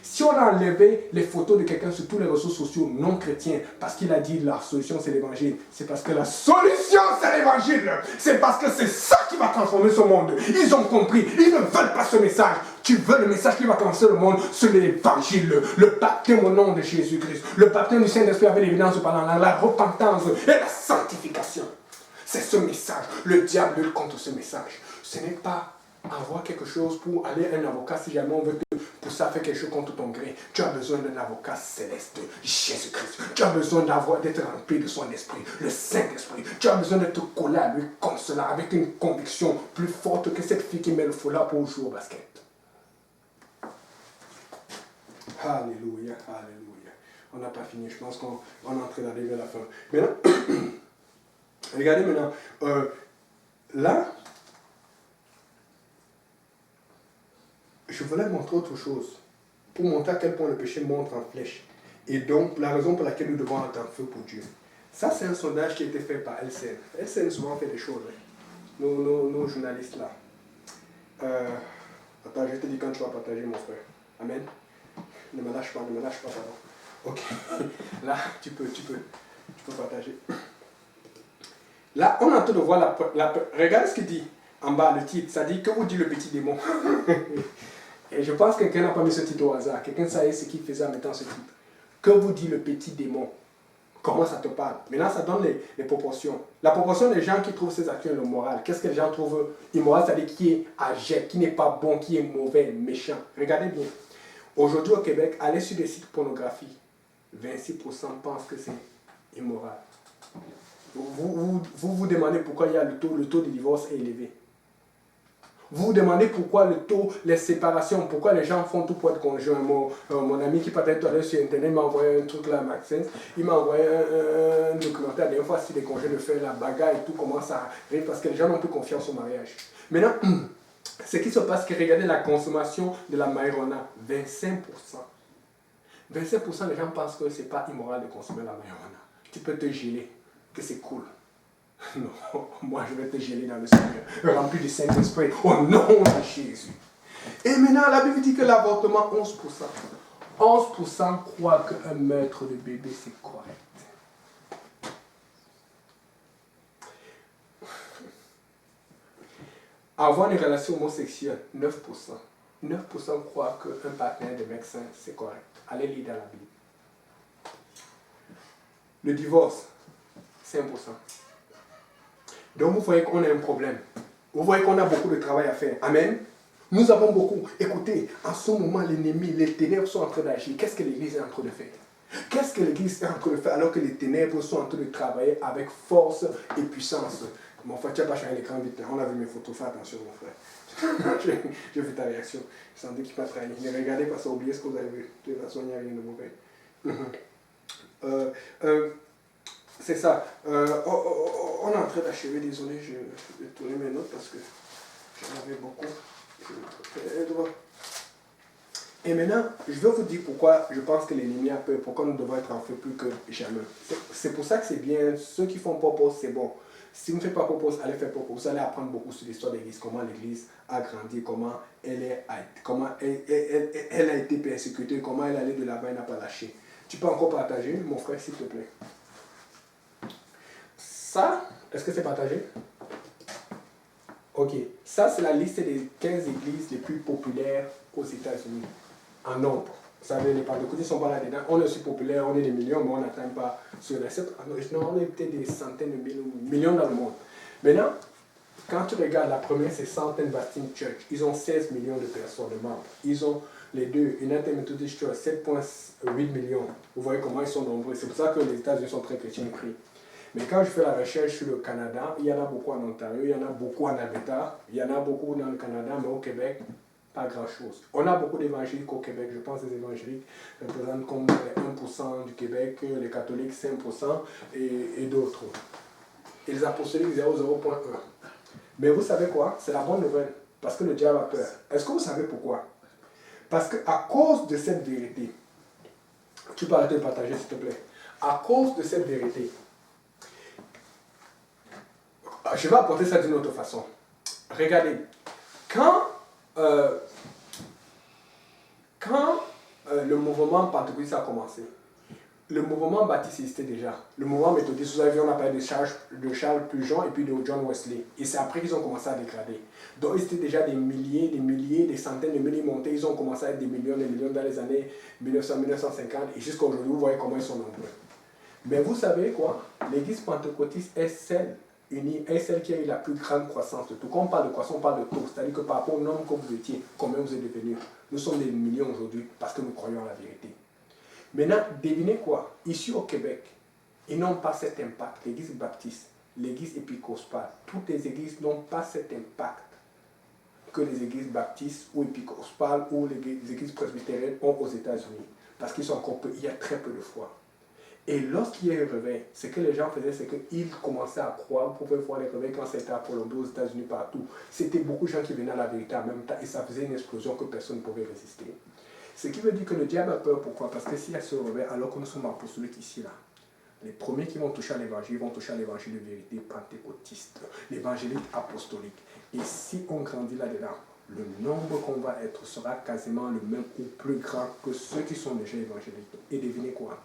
Si on a enlevé les photos de quelqu'un sur tous les réseaux sociaux non chrétiens, parce qu'il a dit la solution c'est l'évangile, c'est parce que la solution c'est l'évangile. C'est parce que c'est ça qui va transformer ce monde. Ils ont compris, ils ne veulent pas ce message. Tu veux le message qui va transformer le monde, c'est l'évangile, le baptême au nom de Jésus-Christ, le baptême du Saint-Esprit avec l'évidence par la repentance et la sanctification. C'est ce message. Le diable lutte contre ce message. Ce n'est pas avoir quelque chose pour aller à un avocat si jamais on veut te poussé à faire quelque chose contre ton gré, tu as besoin d'un avocat céleste, Jésus-Christ. Tu as besoin d'être rempli de son esprit, le Saint-Esprit. Tu as besoin de te coller à lui comme cela, avec une conviction plus forte que cette fille qui met le foulard pour jouer au basket. Alléluia, alléluia. On n'a pas fini, je pense qu'on est en train d'arriver à la fin. Maintenant, regardez maintenant, là, je voulais montrer autre chose, pour montrer à quel point le péché monte en flèche. Et donc, la raison pour laquelle nous devons être en feu pour Dieu. Ça, c'est un sondage qui a été fait par LCN. LCN souvent fait des choses, hein. Nos journalistes là. Attends, je te dis quand tu vas partager, mon frère. Amen. Ne me lâche pas, pardon. Ok. Là, tu peux partager. Là, on est en train de voir regarde ce qu'il dit en bas, le titre. Ça dit, que vous dit le petit démon? Et je pense que quelqu'un n'a pas mis ce titre au hasard. Quelqu'un savait ce qu'il faisait en mettant ce titre. Que vous dit le petit démon? Comment ça te parle? Maintenant, ça donne les proportions. La proportion des gens qui trouvent ces actions immorales. Qu'est-ce que les gens trouvent immoral? C'est-à-dire qui est abject, qui n'est pas bon, qui est mauvais, méchant. Regardez bien. Aujourd'hui au Québec, allez sur des sites pornographiques. 26% pensent que c'est immoral. Vous demandez pourquoi il y a le taux de divorce est élevé. Vous vous demandez pourquoi les séparations, pourquoi les gens font tout pour être conjoints. Mon ami qui parlait tout à l'heure sur Internet m'a envoyé un truc là, Maxence. Il m'a envoyé un documentaire, des fois, si les congés de faire la bagarre et tout commence à arriver parce que les gens n'ont plus confiance au mariage. Maintenant, ce qui se passe, c'est que regardez la consommation de la marijuana, 25%. 25% des gens pensent que ce n'est pas immoral de consommer la marijuana. Tu peux te geler, que c'est cool. Non, moi je vais te geler dans le Seigneur, rempli du Saint-Esprit, au nom de Jésus. Et maintenant, la Bible dit que l'avortement, 11%. 11% croient qu'un meurtre de bébé, c'est correct. Avoir une relation homosexuelle, 9%. 9% croient qu'un partenaire de médecin, c'est correct. Allez lire dans la Bible. Le divorce, 5%. Donc vous voyez qu'on a un problème. Vous voyez qu'on a beaucoup de travail à faire. Amen. Nous avons beaucoup. Écoutez, en ce moment, l'ennemi, les ténèbres sont en train d'agir. Qu'est-ce que l'Église est en train de faire? Qu'est-ce que l'Église est en train de faire alors que les ténèbres sont en train de travailler avec force et puissance? Mon frère, tu n'as pas changé l'écran vite. On a vu mes photos. Fais attention, mon frère. J'ai vu ta réaction. Je sentais qu'il m'a trahi. Ne regardez pas ça, oubliez ce que vous avez vu. De toute façon, il n'y a rien de mauvais. C'est ça. On est en train d'achever. Désolé, je vais tourner mes notes parce que j'en avais beaucoup. Et maintenant, je vais vous dire pourquoi je pense que l'ennemi a peur, pourquoi nous devons être en feu plus que jamais. C'est pour ça que c'est bien. Ceux qui font purpose, c'est bon. Si vous ne faites pas purpose, allez faire purpose. Vous allez apprendre beaucoup sur l'histoire de l'Église, comment l'Église a grandi, comment elle a été persécutée, comment elle allait de là-bas et n'a pas lâché. Tu peux encore partager, mon frère, s'il te plaît. Ça, est-ce que c'est partagé? Ok. Ça, c'est la liste des 15 églises les plus populaires aux États-Unis. En nombre. Vous savez, les pentecôtistes ne sont pas là-dedans. On est aussi populaires, on est des millions, mais on n'atteint pas sur les 7. Non, on est peut-être des centaines de millions dans le monde. Maintenant, quand tu regardes la première, c'est Southern Baptist Church. Ils ont 16 millions de personnes, de membres. Ils ont les deux, United Methodist Church, 7,8 millions. Vous voyez comment ils sont nombreux. C'est pour ça que les États-Unis sont très chrétiens pris. Mais quand je fais la recherche sur le Canada, il y en a beaucoup en Ontario, il y en a beaucoup en Alberta, il y en a beaucoup dans le Canada, mais au Québec, pas grand-chose. On a beaucoup d'évangéliques au Québec. Je pense que les évangéliques représentent comme 1% du Québec, les catholiques 5% et d'autres. Et les apostoliques 0,1. Mais vous savez quoi? C'est la bonne nouvelle. Parce que le diable a peur. Est-ce que vous savez pourquoi? Parce qu'à cause de cette vérité, tu peux arrêter de partager s'il te plaît. À cause de cette vérité, je vais apporter ça d'une autre façon. Regardez, quand le mouvement pentecôtiste a commencé, le mouvement baptiste existait déjà. Le mouvement méthodiste, vous avez vu, on a parlé de Charles Pujol et puis de John Wesley. Et c'est après qu'ils ont commencé à dégrader. Donc ils étaient déjà des milliers, des centaines de milliers montés. Ils ont commencé à être des millions dans les années 1900, 1950. Et jusqu'à aujourd'hui, vous voyez comment ils sont nombreux. Mais vous savez quoi? L'église pentecôtiste est celle, unie est celle qui a eu la plus grande croissance de tout. Quand on parle de croissance, on parle de taux. C'est-à-dire que par rapport au nombre que vous étiez, combien vous êtes devenus. Nous sommes des millions aujourd'hui parce que nous croyons en la vérité. Maintenant, devinez quoi? Ici au Québec, ils n'ont pas cet impact. L'église baptiste, l'église épiscopale, toutes les églises n'ont pas cet impact que les églises baptistes ou épiscopales ou les églises presbytériennes ont aux États-Unis. Parce qu'ils sont encore peu, il y a très peu de foi. Et lorsqu'il y a eu un réveil, ce que les gens faisaient, c'est qu'ils commençaient à croire. Vous pouvez voir les réveils quand c'était à Colombie, aux États-Unis, partout. C'était beaucoup de gens qui venaient à la vérité en même temps et ça faisait une explosion que personne ne pouvait résister. Ce qui veut dire que le diable a peur. Pourquoi? Parce que s'il y a ce réveil, alors que nous sommes apostoliques ici, là, les premiers qui vont toucher à l'évangile vont toucher à l'évangile de vérité pentecôtiste, l'évangélique apostolique. Et si on grandit là-dedans, le nombre qu'on va être sera quasiment le même ou plus grand que ceux qui sont déjà évangéliques. Et devinez quoi?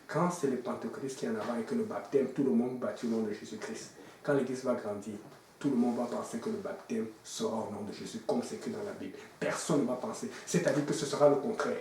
Quand c'est les pentecôtistes qui en avant et que le baptême, tout le monde baptise au nom de Jésus-Christ. Quand l'église va grandir, tout le monde va penser que le baptême sera au nom de Jésus, comme c'est écrit dans la Bible. Personne ne va penser. C'est-à-dire que ce sera le contraire.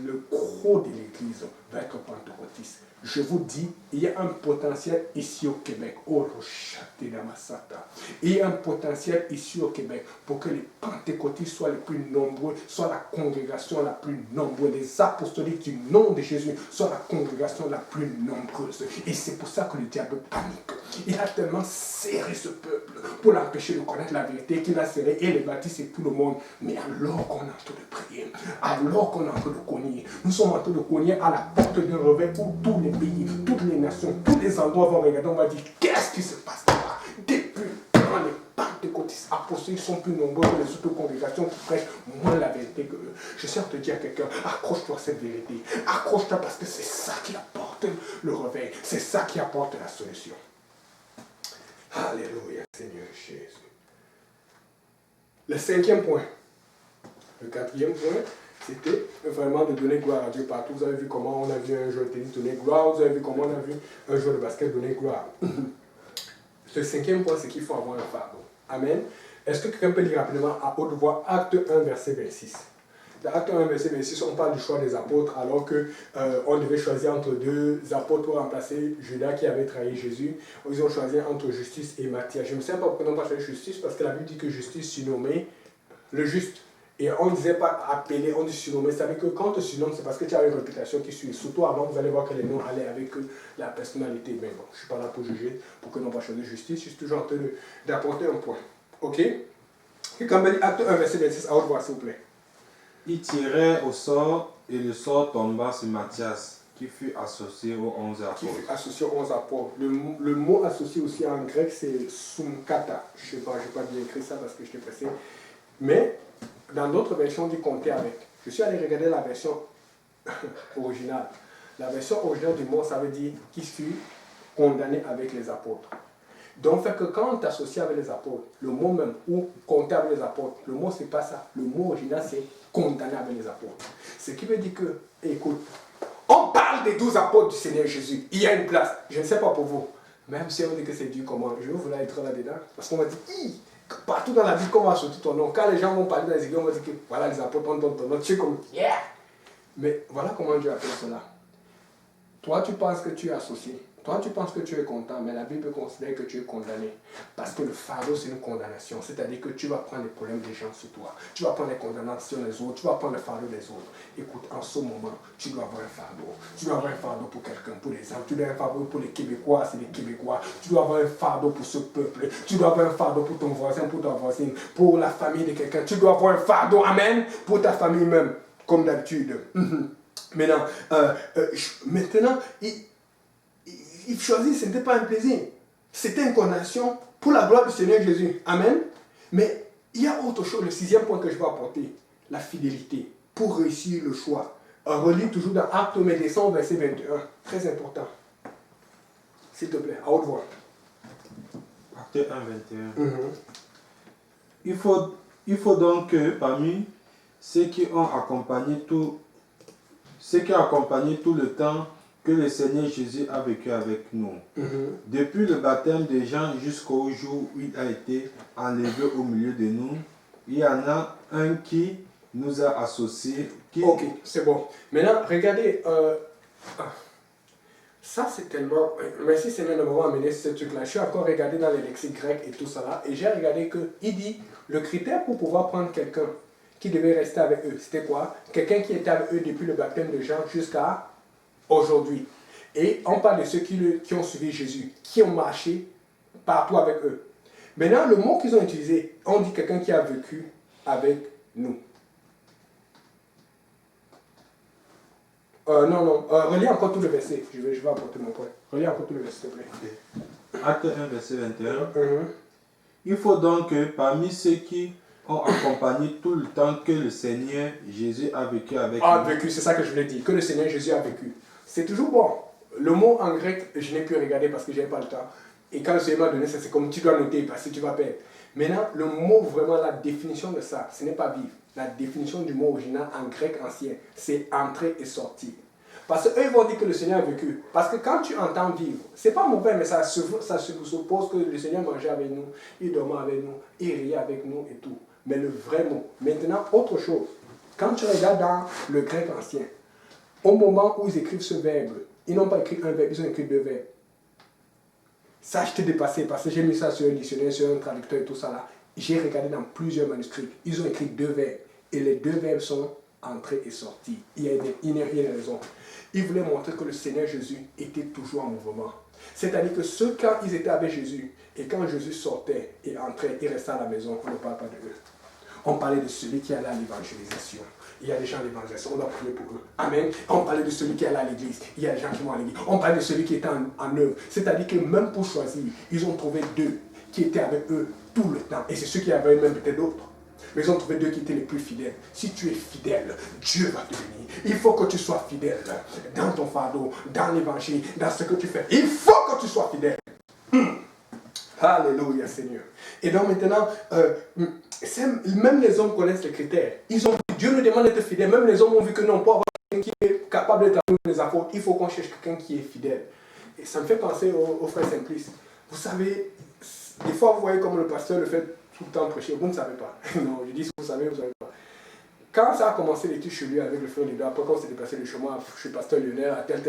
Le gros de l'église va être pentecôtiste. Je vous dis, il y a un potentiel ici au Québec. Oh, le châté d'Amassata. Il y a un potentiel ici au Québec pour que les pentecôtistes soient les plus nombreux, soient la congrégation la plus nombreuse. Les apostoliques du nom de Jésus soient la congrégation la plus nombreuse. Et c'est pour ça que le diable panique. Il a tellement serré ce peuple pour l'empêcher de connaître la vérité qu'il a serré et les baptistes et tout le monde. Mais alors qu'on est en train de prier, alors qu'on est en train de cogner, nous sommes en train de cogner à la porte d'un réveil où tous les pays, toutes les nations, tous les endroits vont regarder, on va dire qu'est-ce qui se passe là-bas? Depuis quand les pentecôtistes apostoliques sont plus nombreux que les autres congrégations qui prêchent moins la vérité que eux. Je sais te dire à quelqu'un, accroche-toi à cette vérité, accroche-toi parce que c'est ça qui apporte le réveil, c'est ça qui apporte la solution. Alléluia, Seigneur Jésus. Le cinquième point. Le quatrième point, c'était vraiment de donner gloire à Dieu partout. Vous avez vu comment on a vu un joueur de tennis donner gloire. Vous avez vu comment on a vu un joueur de basket donner gloire. Le cinquième point, c'est qu'il faut avoir un fardeau. Amen. Est-ce que quelqu'un peut lire rapidement à haute voix Acte 1, verset 26? Dans Acte 1, verset 26, on parle du choix des apôtres, alors qu'on devait choisir entre deux apôtres pour remplacer Judas qui avait trahi Jésus. Ils ont choisi entre Justice et Matthias. Je ne sais pas pourquoi ils n'ont pas choisi Justice, parce que la Bible dit que Justice surnommait le juste. Et on ne disait pas appeler, on dit surnommer. C'est-à-dire que quand on te surnomme, c'est parce que tu as une réputation qui suit. Surtout avant, vous allez voir que les noms allaient avec la personnalité. Mais bon, je ne suis pas là pour juger, pour qu'ils n'ont pas choisi Justice. Je suis toujours en train d'apporter un point. Ok? Et quand on dit Acte 1, verset 26, à haute voix, s'il vous plaît. Il tirait au sort et le sort tomba sur Matthias, qui fut associé aux 11 apôtres. Qui fut associé aux 11 apôtres. Le mot associé aussi en grec, c'est sumkata. Je n'ai pas bien écrit ça parce que je t'ai pressé. Mais dans d'autres versions, on dit compter avec. Je suis allé regarder la version originale. La version originale du mot, ça veut dire qui fut condamné avec les apôtres. Donc, fait que quand on t'associe avec les apôtres, le mot même, ou compter avec les apôtres, le mot, c'est pas ça. Le mot original, c'est condamné avec les apôtres. Ce qui veut dire que, écoute, on parle des 12 apôtres du Seigneur Jésus. Il y a une place. Je ne sais pas pour vous. Même si on dit que c'est dur, comment je veux être là-dedans. Parce qu'on va dire, partout dans la vie, qu'on va sortir ton nom. Quand les gens vont parler dans les églises, on va dire que voilà, les apôtres, on donne ton nom. Tu es comme, yeah! Mais voilà comment Dieu appelle cela. Toi, tu penses que tu es associé. Toi, tu penses que tu es content, mais la Bible considère que tu es condamné. Parce que le fardeau, c'est une condamnation. C'est-à-dire que tu vas prendre les problèmes des gens sur toi. Tu vas prendre les condamnations des autres. Tu vas prendre le fardeau des autres. Écoute, en ce moment, tu dois avoir un fardeau. Tu dois avoir un fardeau pour quelqu'un, pour les hommes. Tu dois avoir un fardeau pour les Québécois, c'est les Québécois. Tu dois avoir un fardeau pour ce peuple. Tu dois avoir un fardeau pour ton voisin, pour ta voisine, pour la famille de quelqu'un. Tu dois avoir un fardeau, amen, pour ta famille même, comme d'habitude. Maintenant, il choisit, ce n'était pas un plaisir. C'était une condamnation pour la gloire du Seigneur Jésus. Amen. Mais il y a autre chose, le sixième point que je vais apporter. La fidélité pour réussir le choix. Relis toujours dans Acte 1, descend verset 21. Très important. S'il te plaît, à haute voix. Acte 1, 21. Il faut donc que parmi ceux qui ont accompagné tout le temps que le Seigneur Jésus a vécu avec nous. Depuis le baptême de Jean jusqu'au jour où il a été enlevé au milieu de nous, il y en a un qui nous a associés. Ok, c'est bon. Maintenant, regardez, Ça, c'est tellement... Merci Seigneur de m'avoir amené ce truc-là. Je suis encore regardé dans les lexiques grecs et tout ça là. Et j'ai regardé qu'il dit, le critère pour pouvoir prendre quelqu'un qui devait rester avec eux, c'était quoi? Quelqu'un qui était avec eux depuis le baptême de Jean jusqu'à aujourd'hui. Et on parle de ceux qui ont suivi Jésus, qui ont marché partout avec eux. Maintenant, le mot qu'ils ont utilisé, on dit quelqu'un qui a vécu avec nous. Relis encore tout le verset. Je vais apporter mon point. Relis encore tout le verset, s'il te plaît. Acte 1, verset 21. Il faut donc que parmi ceux qui ont accompagné tout le temps que le Seigneur Jésus a vécu avec A nous. vécu, c'est ça que je voulais dire. Que le Seigneur Jésus a vécu. C'est toujours bon. Le mot en grec, je n'ai pu regarder parce que je n'avais pas le temps. Et quand le Seigneur m'a donné ça, c'est comme tu dois noter parce que tu vas perdre. Maintenant, le mot, vraiment, la définition de ça, ce n'est pas vivre. La définition du mot original en grec ancien, c'est entrer et sortir. Parce qu'eux, ils vont dire que le Seigneur a vécu. Parce que quand tu entends vivre, c'est pas mauvais, mais ça suppose que le Seigneur mangeait avec nous, il dormait avec nous, il riait avec nous et tout. Mais le vrai mot. Maintenant, autre chose. Quand tu regardes dans le grec ancien, au moment où ils écrivent ce verbe, ils n'ont pas écrit un verbe, ils ont écrit deux verbes. Ça, je t'ai dépassé parce que j'ai mis ça sur un dictionnaire, sur un traducteur et tout ça là. J'ai regardé dans plusieurs manuscrits. Ils ont écrit deux verbes. Et les deux verbes sont entrer et sortir. Il y a une raison. Ils voulaient montrer que le Seigneur Jésus était toujours en mouvement. C'est-à-dire que ceux, quand ils étaient avec Jésus, et quand Jésus sortait et entrait, il restait à la maison, on ne parle pas de eux. On parlait de celui qui allait à l'évangélisation. Il y a des gens à l'évangélisation, on doit prier pour eux. Amen. On parlait de celui qui allait à l'église. Il y a des gens qui vont à l'église. On parlait de celui qui était en œuvre. C'est-à-dire que même pour choisir, ils ont trouvé deux qui étaient avec eux tout le temps. Et c'est ceux qui avaient même peut-être d'autres. Mais ils ont trouvé deux qui étaient les plus fidèles. Si tu es fidèle, Dieu va te bénir. Il faut que tu sois fidèle dans ton fardeau, dans l'évangile, dans ce que tu fais. Il faut que tu sois fidèle. Alléluia, Seigneur. Et donc maintenant, même les hommes connaissent les critères. Dieu nous demande d'être fidèle. Même les hommes ont vu que non, pour avoir quelqu'un qui est capable d'être à nous les apôtres, il faut qu'on cherche quelqu'un qui est fidèle. Et ça me fait penser au frère Simplice. Vous savez, des fois vous voyez comme le pasteur le fait tout le temps prêcher. Vous ne savez pas. Non, je dis si vous savez, vous ne savez pas. Quand ça a commencé l'étude chez lui avec le frère Lido, après quand on s'est déplacé le chemin chez pasteur Lionel, à tel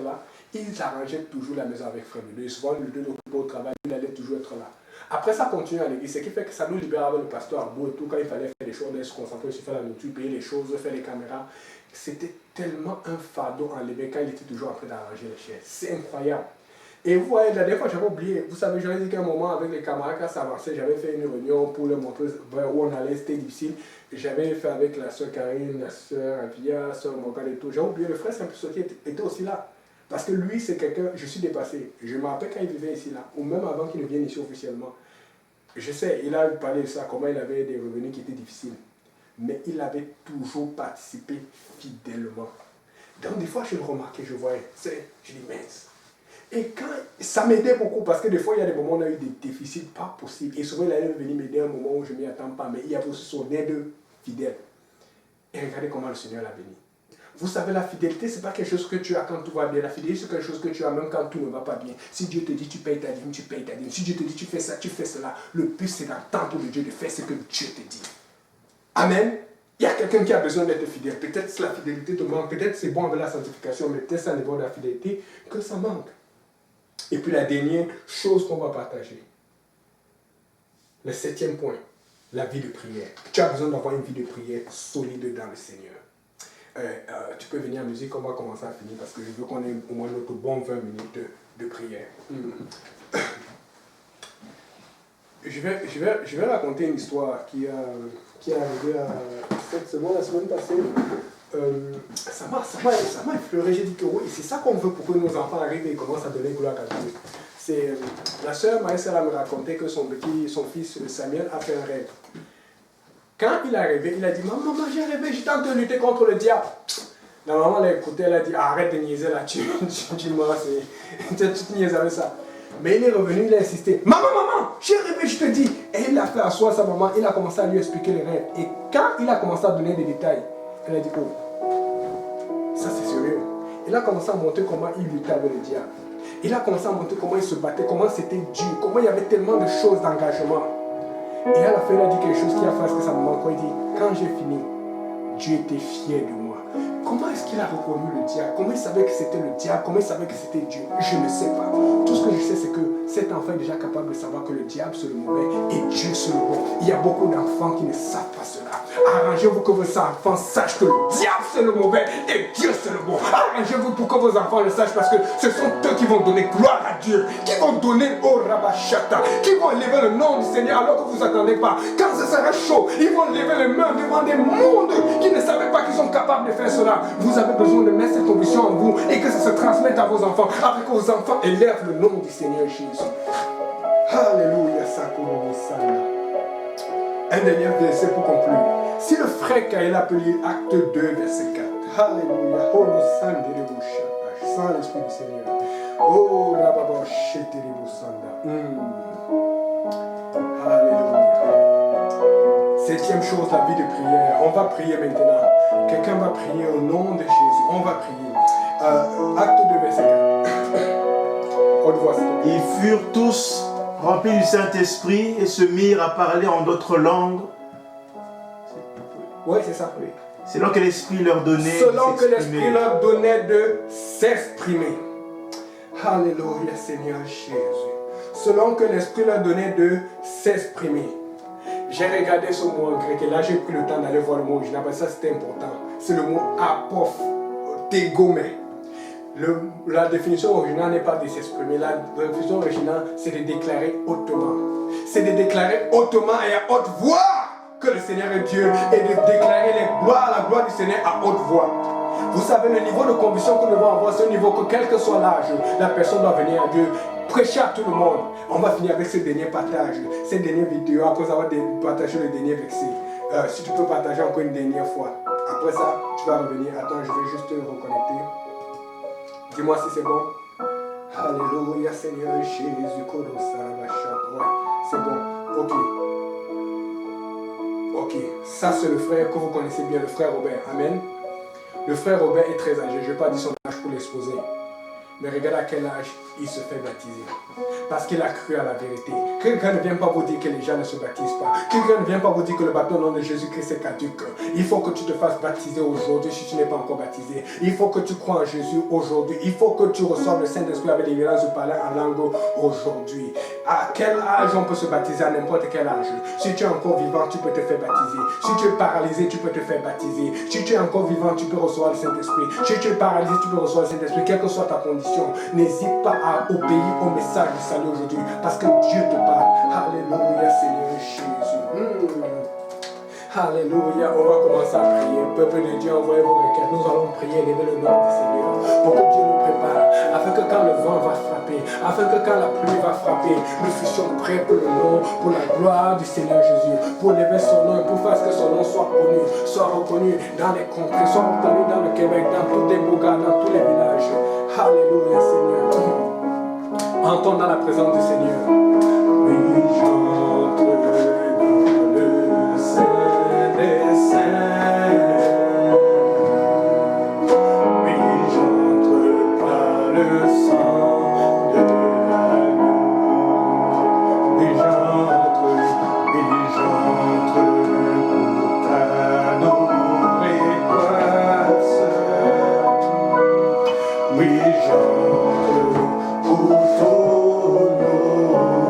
là, ils arrangeaient toujours la maison avec frère Lido. Et souvent, le deux occupé au travail, il allait toujours être là. Après, ça continue à l'église, ce qui fait que ça nous libère avec le pasteur à bout et tout. Quand il fallait faire des choses, on allait se concentrer sur faire la nourriture, payer les choses, faire les caméras. C'était tellement un fardeau enlevé quand il était toujours en train d'arranger les chaises. C'est incroyable. Et vous voyez, la dernière fois, j'avais oublié. Vous savez, j'avais dit qu'à un moment, avec les camarades, quand ça avançait, j'avais fait une réunion pour leur montrer vers où on allait, c'était difficile. J'avais fait avec la soeur Karine, la soeur Avia, la soeur Morgane et tout. J'ai oublié, le frère Saint-Pierre qui était aussi là. Parce que lui, c'est quelqu'un, je suis dépassé. Je me rappelle quand il vivait ici, là, ou même avant qu'il ne vienne ici officiellement. Je sais, il a parlé de ça, comment il avait des revenus qui étaient difficiles. Mais il avait toujours participé fidèlement. Donc, des fois, je le remarquais, je voyais, je dis, mince. Et quand, ça m'aidait beaucoup, parce que des fois, il y a des moments où on a eu des déficits pas possibles. Et souvent, il allait venir m'aider à un moment où je ne m'y attends pas. Mais il y avait aussi son aide fidèle. Et regardez comment le Seigneur l'a béni. Vous savez, la fidélité, ce n'est pas quelque chose que tu as quand tout va bien. La fidélité, c'est quelque chose que tu as même quand tout ne va pas bien. Si Dieu te dit tu payes ta dîme, tu payes ta dîme. Si Dieu te dit tu fais ça, tu fais cela. Le but, c'est d'attendre de Dieu de faire ce que Dieu te dit. Amen. Il y a quelqu'un qui a besoin d'être fidèle. Peut-être la fidélité te manque. Peut-être c'est bon avec la sanctification, mais peut-être c'est au niveau de la fidélité que ça manque. Et puis la dernière chose qu'on va partager. Le 7e point, la vie de prière. Tu as besoin d'avoir une vie de prière solide dans le Seigneur. Tu peux venir en musique, on va commencer à finir parce que je veux qu'on ait au moins notre bon 20 minutes de prière. Je vais raconter une histoire qui est arrivée cette semaine, la semaine passée. Ça m'a effleuré. J'ai dit que oui, c'est ça qu'on veut pour que nos enfants arrivent et commencent à donner gloire à Dieu. C'est la sœur Maïssa me racontait que son fils Samuel a fait un rêve. Quand il est arrivé, il a dit, maman, j'ai rêvé, j'étais en train de lutter contre le diable. La maman l'a écouté, elle a dit, arrête de niaiser là, tu niaises avec ça. Mais il est revenu, il a insisté, maman, j'ai rêvé, je te dis. Et il a fait asseoir sa maman, il a commencé à lui expliquer les rêves. Et quand il a commencé à donner des détails, elle a dit, oh, ça c'est sérieux. Il a commencé à montrer comment il luttait avec le diable. Il a commencé à montrer comment il se battait, comment c'était dur, comment il y avait tellement de choses d'engagement. Et à la fin, il a dit quelque chose qui a fait ce que ça me manque. Il dit, quand j'ai fini, Dieu était fier de moi. Comment est-ce qu'il a reconnu le diable? Comment il savait que c'était le diable? Comment il savait que c'était Dieu? Je ne sais pas. Tout ce que je sais, c'est que cet enfant est déjà capable de savoir que le diable c'est le mauvais et Dieu c'est le bon. Il y a beaucoup d'enfants qui ne savent pas cela. Arrangez-vous que vos enfants sachent que le diable c'est le mauvais et Dieu c'est le bon. Arrangez-vous pour que vos enfants le sachent parce que ce sont eux qui vont donner gloire à Dieu, qui vont donner au Rabashata, qui vont élever le nom du Seigneur alors que vous n'attendez pas. Quand ce sera chaud, ils vont lever les mains devant des mondes qui ne savaient pas qu'ils sont capables de faire cela. Vous avez besoin de mettre cette conviction en vous et que ça se transmette à vos enfants afin que vos enfants élèvent le nom du Seigneur Jésus. Alléluia, Sakurosana. Un dernier verset pour conclure. Si le frère Kaël appelé acte 2, verset 4. Alléluia. Je sens l'esprit du Seigneur. Oh, Rababa, Alléluia. Septième chose, la vie de prière. On va prier maintenant. Quelqu'un va prier au nom de Jésus. On va prier. Acte 2, verset 4. On le voit. Ils furent tous remplis du Saint-Esprit et se mirent à parler en d'autres langues. Oui, c'est ça. Oui. Selon que l'Esprit leur donnait selon que l'Esprit leur donnait de s'exprimer. Alléluia, Seigneur Jésus. Selon que l'Esprit leur donnait de s'exprimer. J'ai regardé ce mot en grec et là j'ai pris le temps d'aller voir le mot original parce que ça c'était important. C'est le mot apophthegomai. La définition originale n'est pas de s'exprimer. La définition originale c'est de déclarer hautement. C'est de déclarer hautement et à haute voix que le Seigneur est Dieu et de déclarer la gloire du Seigneur à haute voix. Vous savez, le niveau de conviction que nous devons avoir, c'est un niveau que quel que soit l'âge, la personne doit venir à Dieu, prêcher à tout le monde. On va finir avec ce dernier partage, cette dernière vidéo, après avoir partagé le dernier verset. Si tu peux partager encore une dernière fois. Après ça, tu vas revenir. Attends, je vais juste te reconnecter. Dis-moi si c'est bon. Alléluia, Seigneur Jésus, ouais, c'est bon. Ok. Ok, ça c'est le frère que vous connaissez bien, le frère Robert. Amen. Le frère Robert est très âgé, je ne vais pas dire son âge pour l'exposer. Mais regarde à quel âge il se fait baptiser. Parce qu'il a cru à la vérité. Quelqu'un ne vient pas vous dire que les gens ne se baptisent pas. Quelqu'un ne vient pas vous dire que le baptême au nom de Jésus-Christ est caduque. Il faut que tu te fasses baptiser aujourd'hui si tu n'es pas encore baptisé. Il faut que tu crois en Jésus aujourd'hui. Il faut que tu reçoives le Saint-Esprit avec l'évidence de parler en langue aujourd'hui. À quel âge on peut se baptiser? À n'importe quel âge. Si tu es encore vivant, tu peux te faire baptiser. Si tu es paralysé, tu peux te faire baptiser. Si tu es encore vivant, tu peux recevoir le Saint-Esprit. Si tu es paralysé, tu peux recevoir le Saint-Esprit. Quelle que soit ta condition, n'hésite pas à obéir au message du salut aujourd'hui. Parce que Dieu te parle. Alléluia, Seigneur Jésus. Alléluia, on va commencer à prier. Peuple de Dieu, envoyez vos requêtes. Nous allons prier, lever le nom du Seigneur. Pour que Dieu nous prépare. Afin que quand le vent va frapper, afin que quand la pluie va frapper, nous fussions prêts pour le nom, pour la gloire du Seigneur Jésus. Pour lever son nom et pour faire que son nom soit connu, soit reconnu dans les contrées, soit reconnu dans le Québec, dans tous les bourgades, dans tous les villages. Alléluia, Seigneur. Entrons dans la présence du Seigneur. Oui, j'entre dans le Saint des Saints. Oui, j'entre par le sang de l'agneau. Oui, j'entre pour t'adorer, toi seul. Oui, j'entre pour ton nom.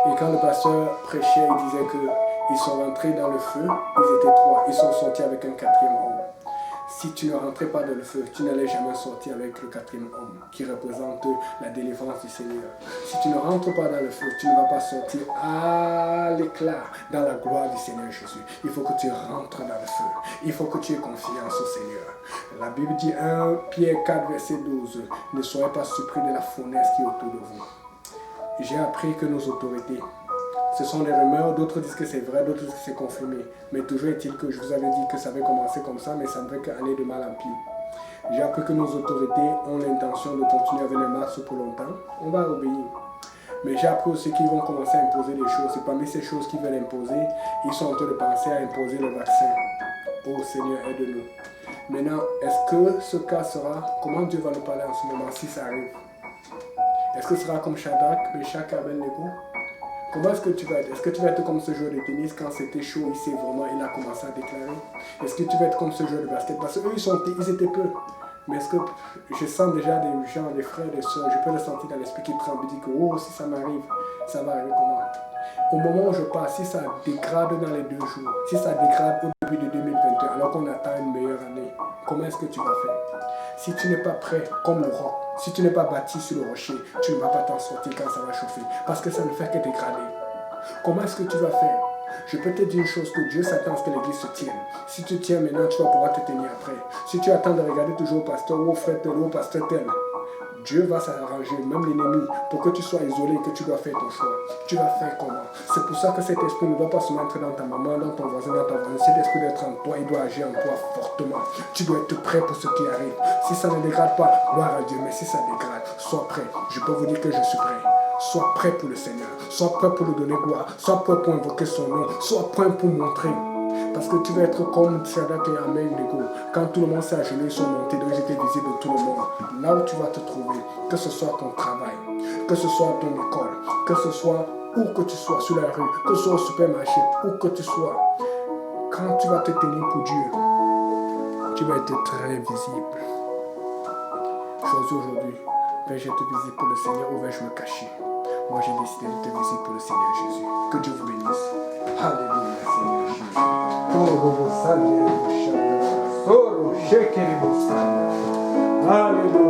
Et quand le pasteur prêchait, il disait qu'ils sont rentrés dans le feu, ils étaient 3, ils sont sortis avec un 4e homme. Si tu ne rentrais pas dans le feu, tu n'allais jamais sortir avec le 4e homme qui représente la délivrance du Seigneur. Si tu ne rentres pas dans le feu, tu ne vas pas sortir à l'éclat dans la gloire du Seigneur Jésus. Il faut que tu rentres dans le feu. Il faut que tu aies confiance au Seigneur. La Bible dit 1 Pierre 4, verset 12, ne soyez pas surpris de la fournaise qui est autour de vous. J'ai appris que nos autorités, ce sont des rumeurs, d'autres disent que c'est vrai, d'autres disent que c'est confirmé. Mais toujours est-il que je vous avais dit que ça avait commencé comme ça, mais ça ne fait qu'aller de mal en pire. J'ai appris que nos autorités ont l'intention de continuer avec les marches pour longtemps. On va obéir. Mais j'ai appris aussi qu'ils vont commencer à imposer des choses. Et parmi ces choses qu'ils veulent imposer, ils sont en train de penser à imposer le vaccin. Oh Seigneur, aide-nous. Maintenant, est-ce que ce cas sera, comment Dieu va nous parler en ce moment si ça arrive? Est-ce que ce sera comme Shadrach, Meshach et Abednego? Comment est-ce que tu vas être? Est-ce que tu vas être comme ce joueur de tennis quand c'était chaud ici vraiment il a commencé à déclarer? Est-ce que tu vas être comme ce joueur de basket? Parce qu'eux ils étaient peu. Mais est-ce que je sens déjà des gens, des frères, des soeurs, je peux le sentir dans l'esprit qui tremble et dit que oh si ça m'arrive, ça va arriver comment? Au moment où je pars, si ça dégrade dans les 2 jours, si ça dégrade au début de 2021 alors qu'on attend une meilleure année, comment est-ce que tu vas faire? Si tu n'es pas prêt comme le roc, si tu n'es pas bâti sur le rocher, tu ne vas pas t'en sortir quand ça va chauffer. Parce que ça ne fait que dégrader. Comment est-ce que tu vas faire? Je peux te dire une chose, que Dieu s'attend à ce que l'église se tienne. Si tu tiens maintenant, tu vas pouvoir te tenir après. Si tu attends de regarder toujours au pasteur ou au frère tel ou au pasteur tel, Dieu va s'arranger, même l'ennemi, pour que tu sois isolé et que tu dois faire ton choix. Tu vas faire comment? C'est pour ça que cet esprit ne doit pas se mettre dans ta maman, dans ton voisin, dans ta voisine. Cet esprit doit être en toi, il doit agir en toi fortement. Tu dois être prêt pour ce qui arrive. Si ça ne dégrade pas, gloire à Dieu. Mais si ça dégrade, sois prêt. Je peux vous dire que je suis prêt. Sois prêt pour le Seigneur. Sois prêt pour lui donner gloire. Sois prêt pour invoquer son nom. Sois prêt pour montrer. Parce que tu vas être comme Sadak et Abednego. Quand tout le monde s'est agenouillé, ils sont montés, donc ils étaient visibles de tout le monde. Là où tu vas te trouver, que ce soit ton travail, que ce soit ton école, que ce soit où que tu sois, sur la rue, que ce soit au supermarché, où que tu sois, quand tu vas te tenir pour Dieu, tu vas être très visible. Choisis aujourd'hui, vais-je être visible pour le Seigneur ou vais-je me cacher? Moi j'ai décidé d'être visible pour le Seigneur Jésus. Que Dieu vous bénisse. Alléluia, Seigneur Jésus. Alléluia.